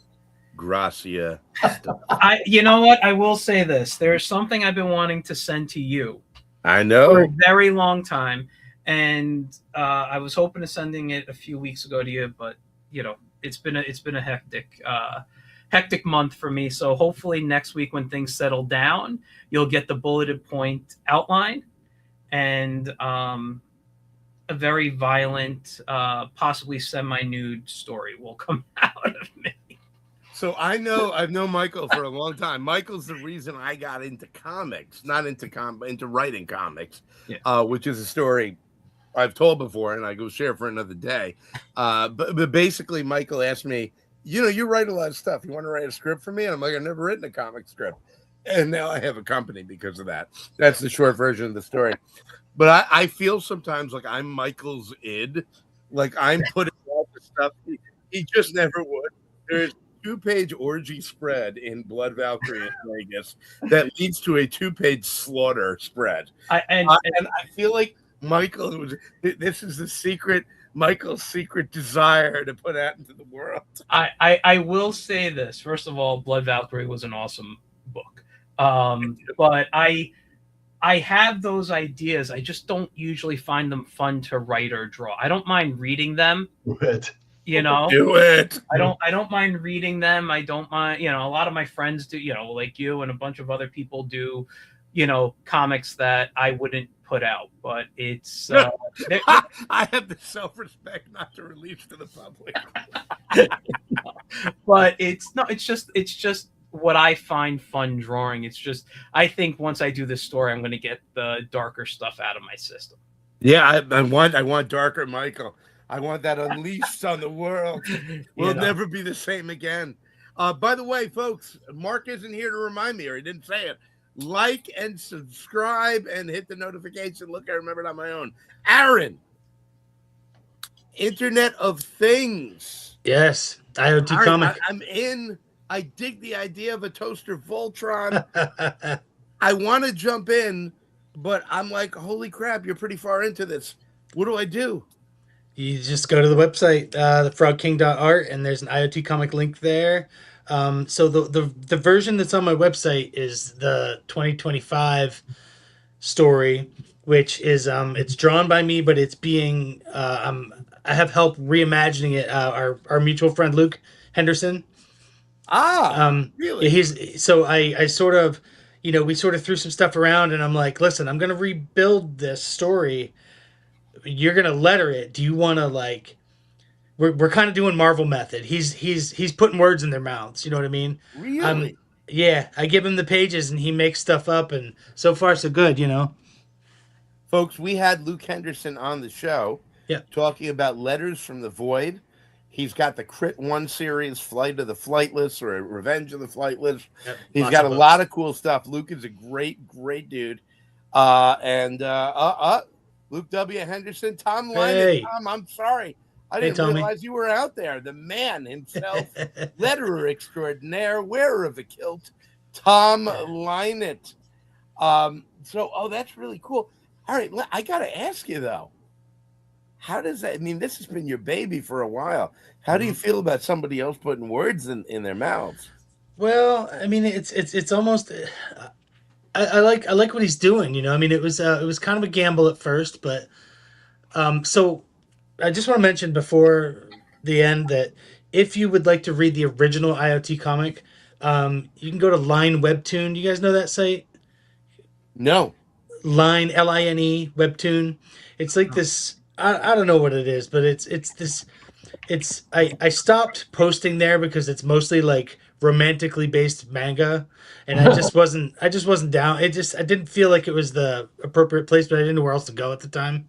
Grassia stuff? You know what? I will say this. There's something I've been wanting to send to you. I know. For a very long time. And I was hoping to sending it a few weeks ago to you, but it's been a hectic month for me. So hopefully next week when things settle down, you'll get the bulleted point outline and a very violent, possibly semi-nude story will come out of me. So I've known Michael for a long time. Michael's the reason I got into comics, not into writing comics, which is a story I've told before, and I go share for another day. But basically, Michael asked me, you write a lot of stuff. You want to write a script for me? And I'm like, I've never written a comic script, and now I have a company because of that. That's the short version of the story. But I feel sometimes like I'm Michael's id, like I'm putting all the stuff he just never would. There's 2-page orgy spread in Blood Valkyrie in Vegas that leads to a 2-page slaughter spread. And I feel like Michael, this is the secret, Michael's secret desire to put out into the world. I will say this. First of all, Blood Valkyrie was an awesome book. But I have those ideas. I just don't usually find them fun to write or draw. I don't mind reading them. You know, Do it. I don't mind reading them. I don't mind, a lot of my friends do, like you and a bunch of other people do, comics that I wouldn't put out, but it's I have the self-respect not to release to the public. but it's just what I find fun drawing. It's just, I think once I do this story, I'm going to get the darker stuff out of my system. Yeah, I want darker Michael. I want that unleashed on the world. We'll never be the same again. By the way, folks, Mark isn't here to remind me, or he didn't say it. Like and subscribe and hit the notification. Look, I remembered on my own. Aaron, Internet of Things. Yes, IoT comic. I'm in. I dig the idea of a toaster Voltron. I want to jump in, but I'm like, holy crap, you're pretty far into this. What do I do? You just go to the website, thefrogking.art, and there's an IoT comic link there. So the version that's on my website is the 2025 story, which is it's drawn by me, but it's being I have help reimagining it. Our mutual friend Luke Henderson. Really? Yeah, I sort of, we sort of threw some stuff around, and I'm like, listen, I'm gonna rebuild this story. You're gonna letter it. Do you want to like? We're kind of doing Marvel method. He's putting words in their mouths. You know what I mean? Really? Yeah. I give him the pages, and he makes stuff up, and so far so good. Folks, we had Luke Henderson on the show. Yeah. Talking about Letters from the Void. He's got the Crit 1 series, Flight of the Flightless, or Revenge of the Flightless. Yep. He's got a lot of cool stuff. Luke is a great, great dude. Luke W. Henderson, Tom Lyman. Hey. Tom, I'm sorry. I didn't realize you were out there. The man himself, letterer extraordinaire, wearer of a kilt, Tom Lynett. That's really cool. All right, I got to ask you, though. How does that, this has been your baby for a while. How do you feel about somebody else putting words in their mouths? Well, it's almost... I like what he's doing, it was kind of a gamble at first, but so I just want to mention before the end that if you would like to read the original IoT comic, you can go to Line Webtoon. Do you guys know that site? No. Line, Line Webtoon. It's like this, I don't know what it is, but I stopped posting there because it's mostly like romantically based manga, and I just wasn't down. I didn't feel like it was the appropriate place, but I didn't know where else to go at the time.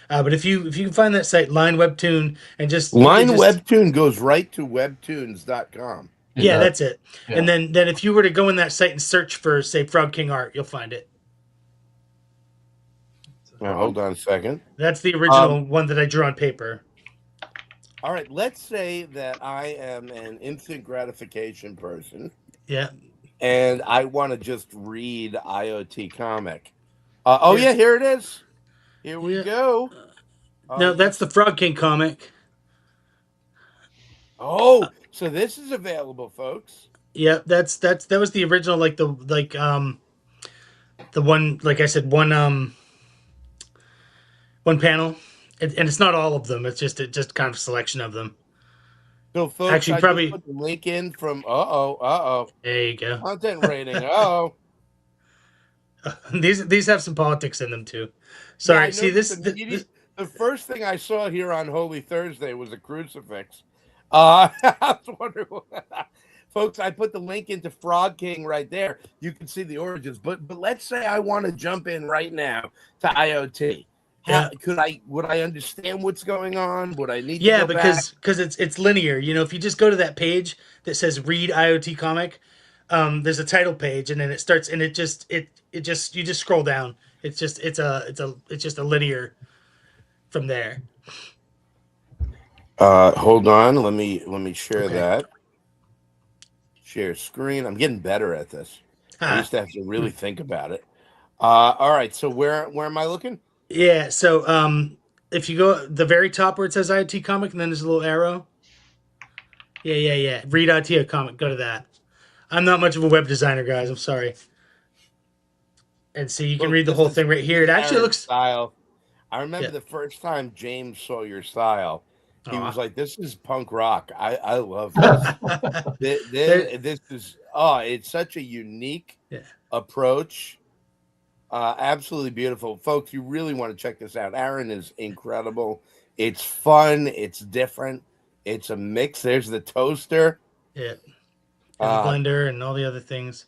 But if you can find that site, Line Webtoon, and Webtoon goes right to webtoons.com. Yeah, that's it. Yeah. And then if you were to go in that site and search for, say, Frog King art, you'll find it. Now, hold on a second. That's the original one that I drew on paper. All right, let's say that I am an instant gratification person. Yeah. And I want to just read IoT comic. Yeah, here it is. Here we go. No, that's the Frog King comic. Oh, so this is available, folks. Yeah, that was the original, the one, like I said, one panel, and it's not all of them. It's just kind of a selection of them. So, folks, actually, I probably just put the link in from. There you go. Content rating. These have some politics in them too. Sorry. Yeah, see this. The first thing I saw here on Holy Thursday was a crucifix. I was wondering, folks, I put the link into Frog King right there. You can see the origins. But let's say I want to jump in right now to IoT. Would I understand what's going on? Would I need to go because it's linear. If you just go to that page that says read IoT comic, there's a title page, and then it starts, and you just scroll down. It's just a linear from there. Hold on, let me share that. Share screen. I'm getting better at this. I used to have to really think about it. All right, so where am I looking? Yeah. So if you go the very top where it says IT comic, and then there's a little arrow. Yeah. Read IT comic. Go to that. I'm not much of a web designer, guys. I'm sorry. And see, you can Look, read the this whole thing right here. It is actually Aaron's looks. style. I remember Yeah. the first time James saw your style, he was Aw. like, "This is punk rock. I love this. There- This is it's such a unique yeah. approach. Absolutely beautiful, folks. You really want to check this out. Aaron is incredible. It's fun. It's different. It's a mix. There's the toaster. Yeah. And the Uh, blender and all the other things.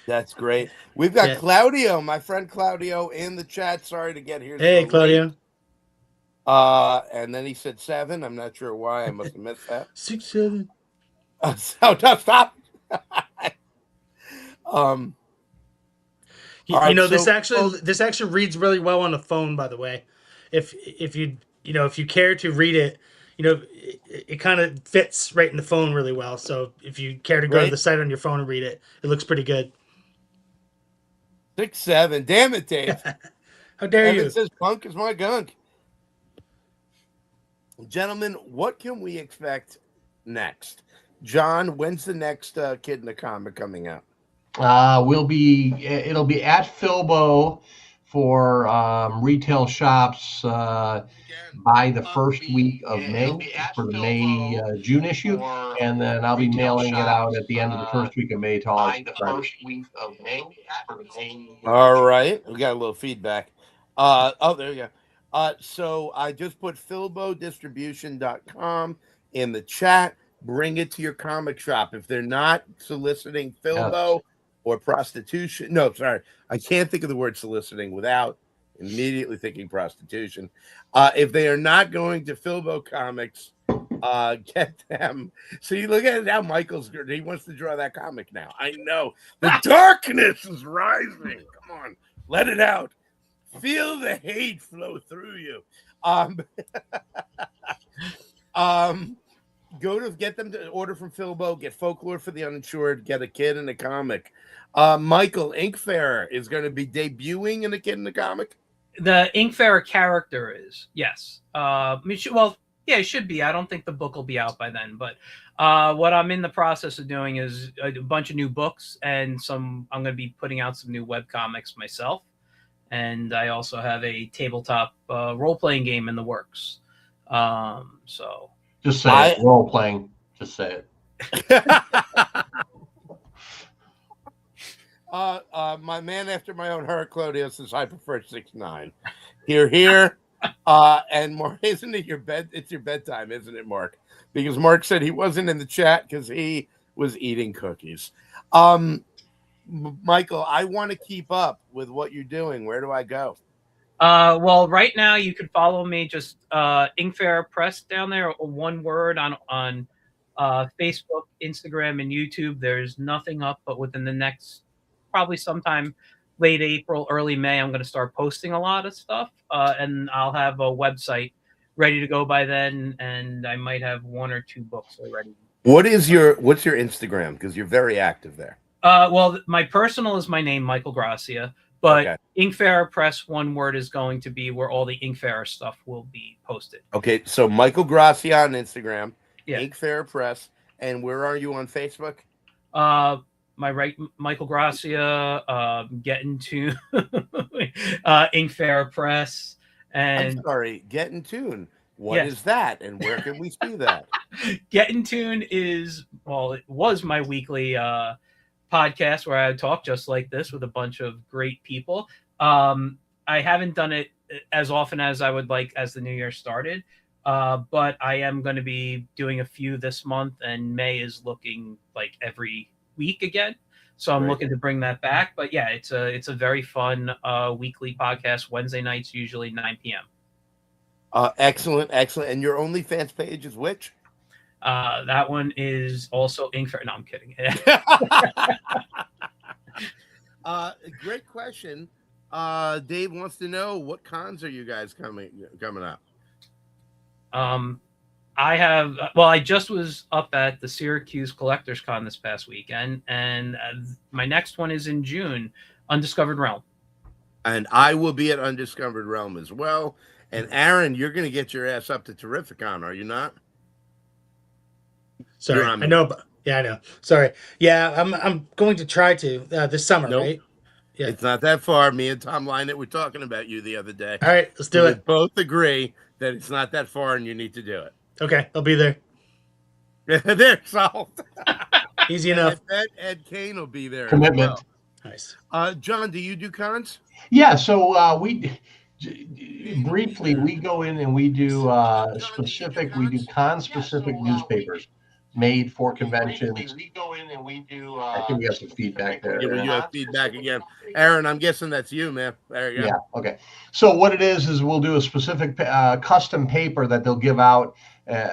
that's great. We've got Yeah. Claudio, my friend Claudio, in the chat. Sorry to get here Hey, so late. Claudio. And then he said 7. I'm not sure why. I must have missed that. 6, 7. So no, stop. You, All right, this so- actually reads really well on the phone. By the way, if you care to read it, it kind of fits right in the phone really well. So if you care to go to Right. the site on your phone and read it, it looks pretty good. 6, 7. Damn it, Dave. How dare And you? it says punk is my gunk. Gentlemen, what can we expect next? John, when's the next Kid in the Comic coming out? It'll be at Filbo for retail shops by the first week of May for the May June issue, and then I'll be mailing it out at the end of the first week of May to all friends. All right, we got a little feedback. There you go. So I just put filbodistribution.com in the chat. Bring it to your comic shop. If they're not soliciting Filbo or prostitution, no, sorry, I can't think of the word soliciting without immediately thinking prostitution. If they are not going to Filbo Comics, get them. So you look at it now, Michael's good. He wants to draw that comic now. I know the darkness is rising. Come on, let it out. Feel the hate flow through you. Go to get them to order from Filbo, get Folklore for the Uninsured, get a Kid in the Comic. Michael, Inkfarer is going to be debuting in a Kid in the Comic. The Inkfarer character is, yes. It should be. I don't think the book will be out by then, but what I'm in the process of doing is a bunch of new books, and I'm going to be putting out some new webcomics myself. And I also have a tabletop role-playing game in the works. So just say it. Role playing. Just say it. My man after my own heart, Claudio, says I prefer 6'9". Here. And Mark, isn't it your bed? It's your bedtime, isn't it, Mark? Because Mark said he wasn't in the chat because he was eating cookies. Michael, I want to keep up with what you're doing. Where do I go? Well, right now you can follow me, just Inkfarer Press down there, or one word on Facebook, Instagram, and YouTube. There's nothing up, but within the next probably sometime late April, early May, I'm going to start posting a lot of stuff, and I'll have a website ready to go by then, and I might have 1 or 2 books already. What's your Instagram? Because you're very active there. Well, my personal is my name, Michael Grassia. But okay. Inkfarer Press, one word, is going to be where all the Inkfarer stuff will be posted. Okay, so Michael Grassia on Instagram, yeah. Inkfarer Press, and where are you on Facebook? Michael Grassia, Getting Tune, Inkfarer Press, and I'm sorry, Getting Tune. What is that, and where can we see that? Getting Tune it was my weekly podcast where I talk just like this with a bunch of great people. I haven't done it as often as I would like as the new year started, but I am going to be doing a few this month, and May is looking like every week again. So I'm looking to bring that back. But yeah, it's a very fun weekly podcast. Wednesday nights, usually 9 p.m. Excellent. And your OnlyFans page is which? That one is also Inkfarer. No, I'm kidding. Great question. Dave wants to know, what cons are you guys coming up? I just was up at the Syracuse Collectors Con this past weekend, and my next one is in June, Undiscovered Realm. And I will be at Undiscovered Realm as well. And Aaron, you're going to get your ass up to Terrificon, are you not? Sorry, You're on I me. know. Yeah, I know. Sorry. Yeah, I'm going to try to this summer, Nope. right? Yeah. It's not that far. Me and Tom Lynett were talking about you the other day. All right, let's do We it. both agree that it's not that far and you need to do it. Okay, I'll be there. They're solved. Easy And enough. I bet Ed Kane will be there Commitment. as Nice. well. John, do you do cons? Yeah, so we briefly we go in and we do specific. We do con-specific newspapers made for conventions. We go in and we do. I think we have some feedback there. Yeah, well, you have feedback again. Aaron, I'm guessing that's you, man. There you go. Yeah. Okay. So what it is we'll do a specific custom paper that they'll give out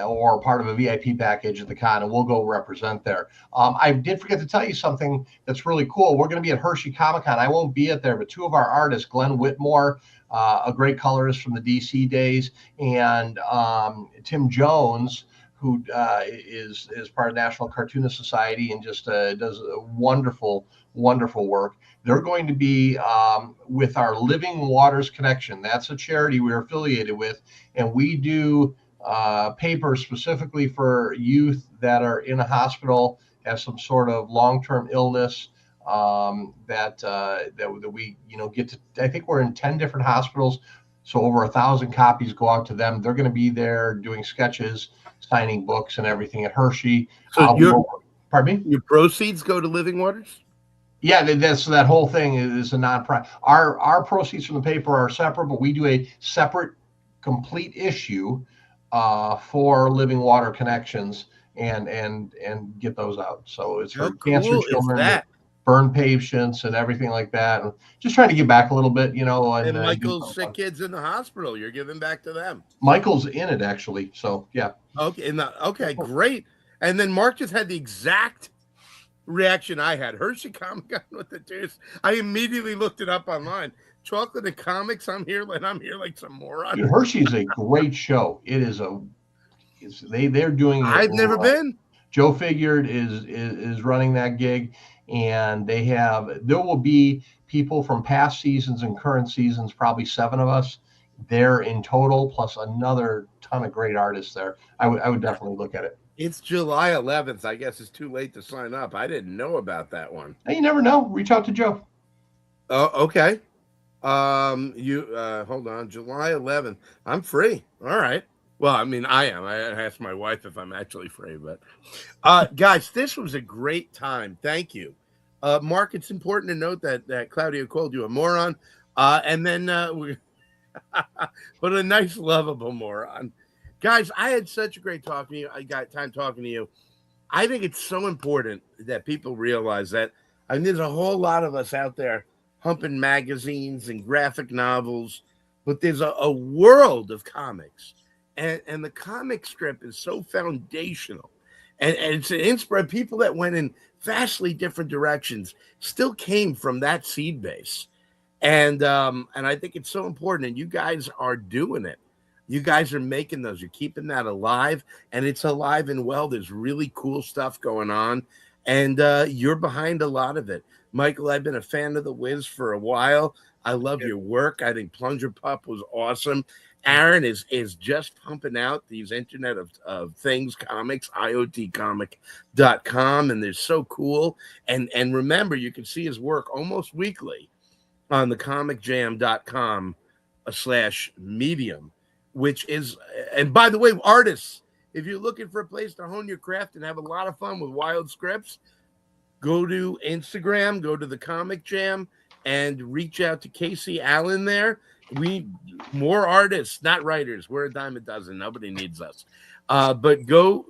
or part of a VIP package at the con, and we'll go represent there. I did forget to tell you something that's really cool. We're going to be at Hershey Comic Con. I won't be at there, but two of our artists, Glenn Whitmore, a great colorist from the DC days, and Tim Jones, who is part of National Cartoonist Society and just does a wonderful work. They're going to be with our Living Waters Connection. That's a charity we're affiliated with, and we do papers specifically for youth that are in a hospital, have some sort of long-term illness that we get to. I think we're in 10 different hospitals, so over 1,000 copies go out to them. They're going to be there doing sketches, signing books, and everything at Hershey. So pardon me? Your proceeds go to Living Waters? Yeah, that whole thing is a non-profit. Our proceeds from the paper are separate, but we do a separate, complete issue for Living Water Connections and get those out. So it's for cancer children, burn patients, and everything like that. And just trying to give back a little bit, And Michael's sick kids in the hospital, you're giving back to them. Michael's in it actually. So yeah. Okay. Okay. Great. And then Mark just had the exact reaction I had. Hershey Comic Con with the deuce. I immediately looked it up online. Chocolate and comics. I'm here like some moron. Dude, Hershey's a great show. It is they're doing. I've never been. Joe Figured is running that gig, and there will be people from past seasons and current seasons, probably 7 of us there in total, plus another ton of great artists there. I would definitely look at it. It's July 11th. I guess it's too late to sign up. I didn't know about that one. Hey, you never know. Reach out to Joe. Oh, okay. You hold on. July 11th. I'm free. All right. Well, I mean, I am. I asked my wife if I'm actually free, but guys, this was a great time. Thank you. Mark, it's important to note that Claudia called you a moron. And then but a nice, lovable moron. Guys, I had such a great talking to you. I got time talking to you. I think it's so important that people realize that. I mean, there's a whole lot of us out there humping magazines and graphic novels, but there's a world of comics. And the comic strip is so foundational. And it's an inspiration. People that went in vastly different directions still came from that seed base. And I think it's so important. And you guys are doing it. You guys are making those. You're keeping that alive, and it's alive and well. There's really cool stuff going on, and you're behind a lot of it. Michael, I've been a fan of The Wiz for a while. I love your work. I think Plunger Pup was awesome. Aaron is just pumping out these Internet of Things comics, iotcomic.com, and they're so cool. And remember, you can see his work almost weekly on the comicjam.com/medium. Which is, and by the way, artists, if you're looking for a place to hone your craft and have a lot of fun with wild scripts, go to Instagram, go to the Comic Jam, and reach out to Casey Allen there. We more artists, not writers. We're a dime a dozen. Nobody needs us. But go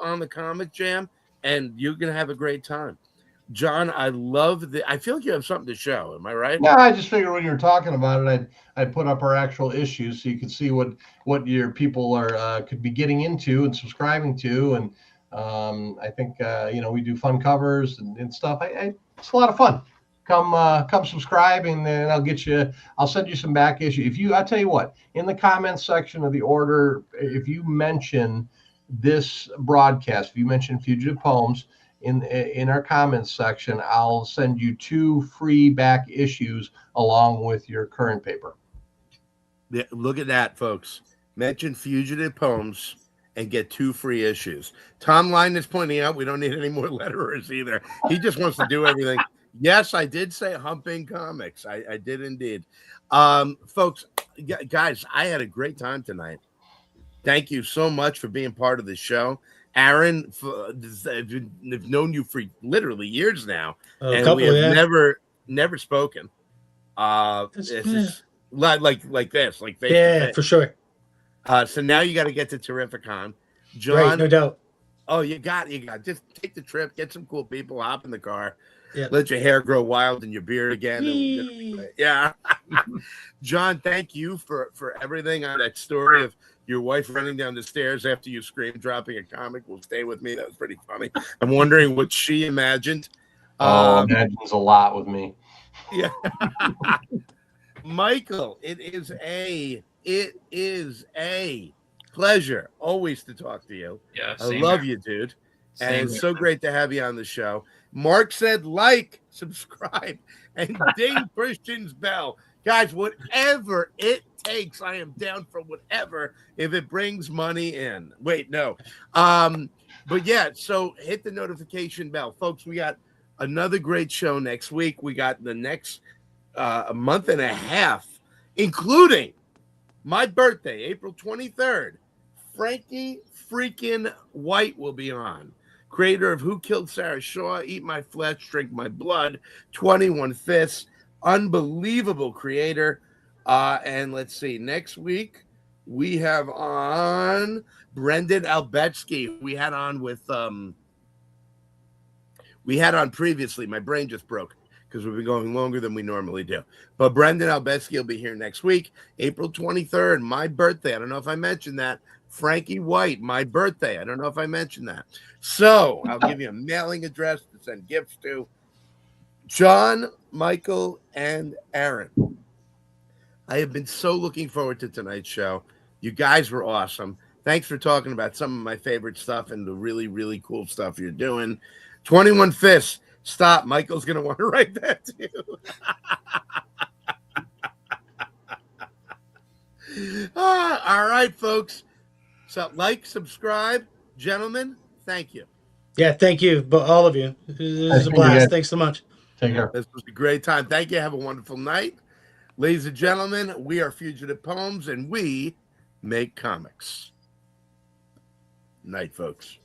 on the Comic Jam, and you're gonna have a great time. John, I feel like you have something to show. Am I right? Yeah, I just figured when you were talking about it, I'd put up our actual issues so you could see what your people are could be getting into and subscribing to. And I think we do fun covers and stuff. It's a lot of fun. Come subscribe, and then I'll send you some back issue. I'll tell you what, in the comments section of the order, if you mention this broadcast, if you mention Fugitive Poems, in our comments section, I'll send you 2 free back issues along with your current paper. Yeah, look at that, folks. Mention Fugitive Poems and get 2 free issues. Tom Line is pointing out we don't need any more letterers either. He just wants to do everything. Yes, I did say Humping Comics. I did indeed. Folks, guys, I had a great time tonight. Thank you so much for being part of the show. Aaron, I've known you for literally years now, and we have never spoken. This is like this, like face to face. For sure. So now you got to get to Terrificon, John. Right, no doubt. Oh, you got just take the trip, get some cool people, hop in the car, Yep. let your hair grow wild and your beard again. Yeah, John, thank you for everything on that story of your wife running down the stairs after you screamed dropping a comic will stay with me. That was pretty funny. I'm wondering what she imagined. Imagines a lot with me. Yeah. Michael, it is a pleasure always to talk to you. Yeah, I love you, dude. And it's so great to have you on the show. Mark said like, subscribe, and ding Christian's bell. Guys, whatever it takes, I am down for whatever if it brings money in. Wait, no. But yeah, so hit the notification bell. Folks, we got another great show next week. We got the next a month and a half, including my birthday, April 23rd. Frankie freaking White will be on. Creator of Who Killed Sarah Shaw, Eat My Flesh, Drink My Blood, 21 Fists. Unbelievable creator. And let's see, next week we have on Brendan Albetsky. We had on previously. My brain just broke because we've been going longer than we normally do. But Brendan Albetsky will be here next week, April 23rd, my birthday. I don't know if I mentioned that. Frankie White, my birthday. I don't know if I mentioned that. So I'll give you a mailing address to send gifts to. John, Michael, and Aaron, I have been so looking forward to tonight's show. You guys were awesome. Thanks for talking about some of my favorite stuff and the really, really cool stuff you're doing. 21 Fists. Stop. Michael's going to want to write that too. All right, folks. So like, subscribe. Gentlemen, thank you. Yeah, thank you, but all of you. This is a blast. Thanks so much. Take care. This was a great time. Thank you. Have a wonderful night. Ladies and gentlemen, we are Fugitive Poems, and we make comics. Night, folks.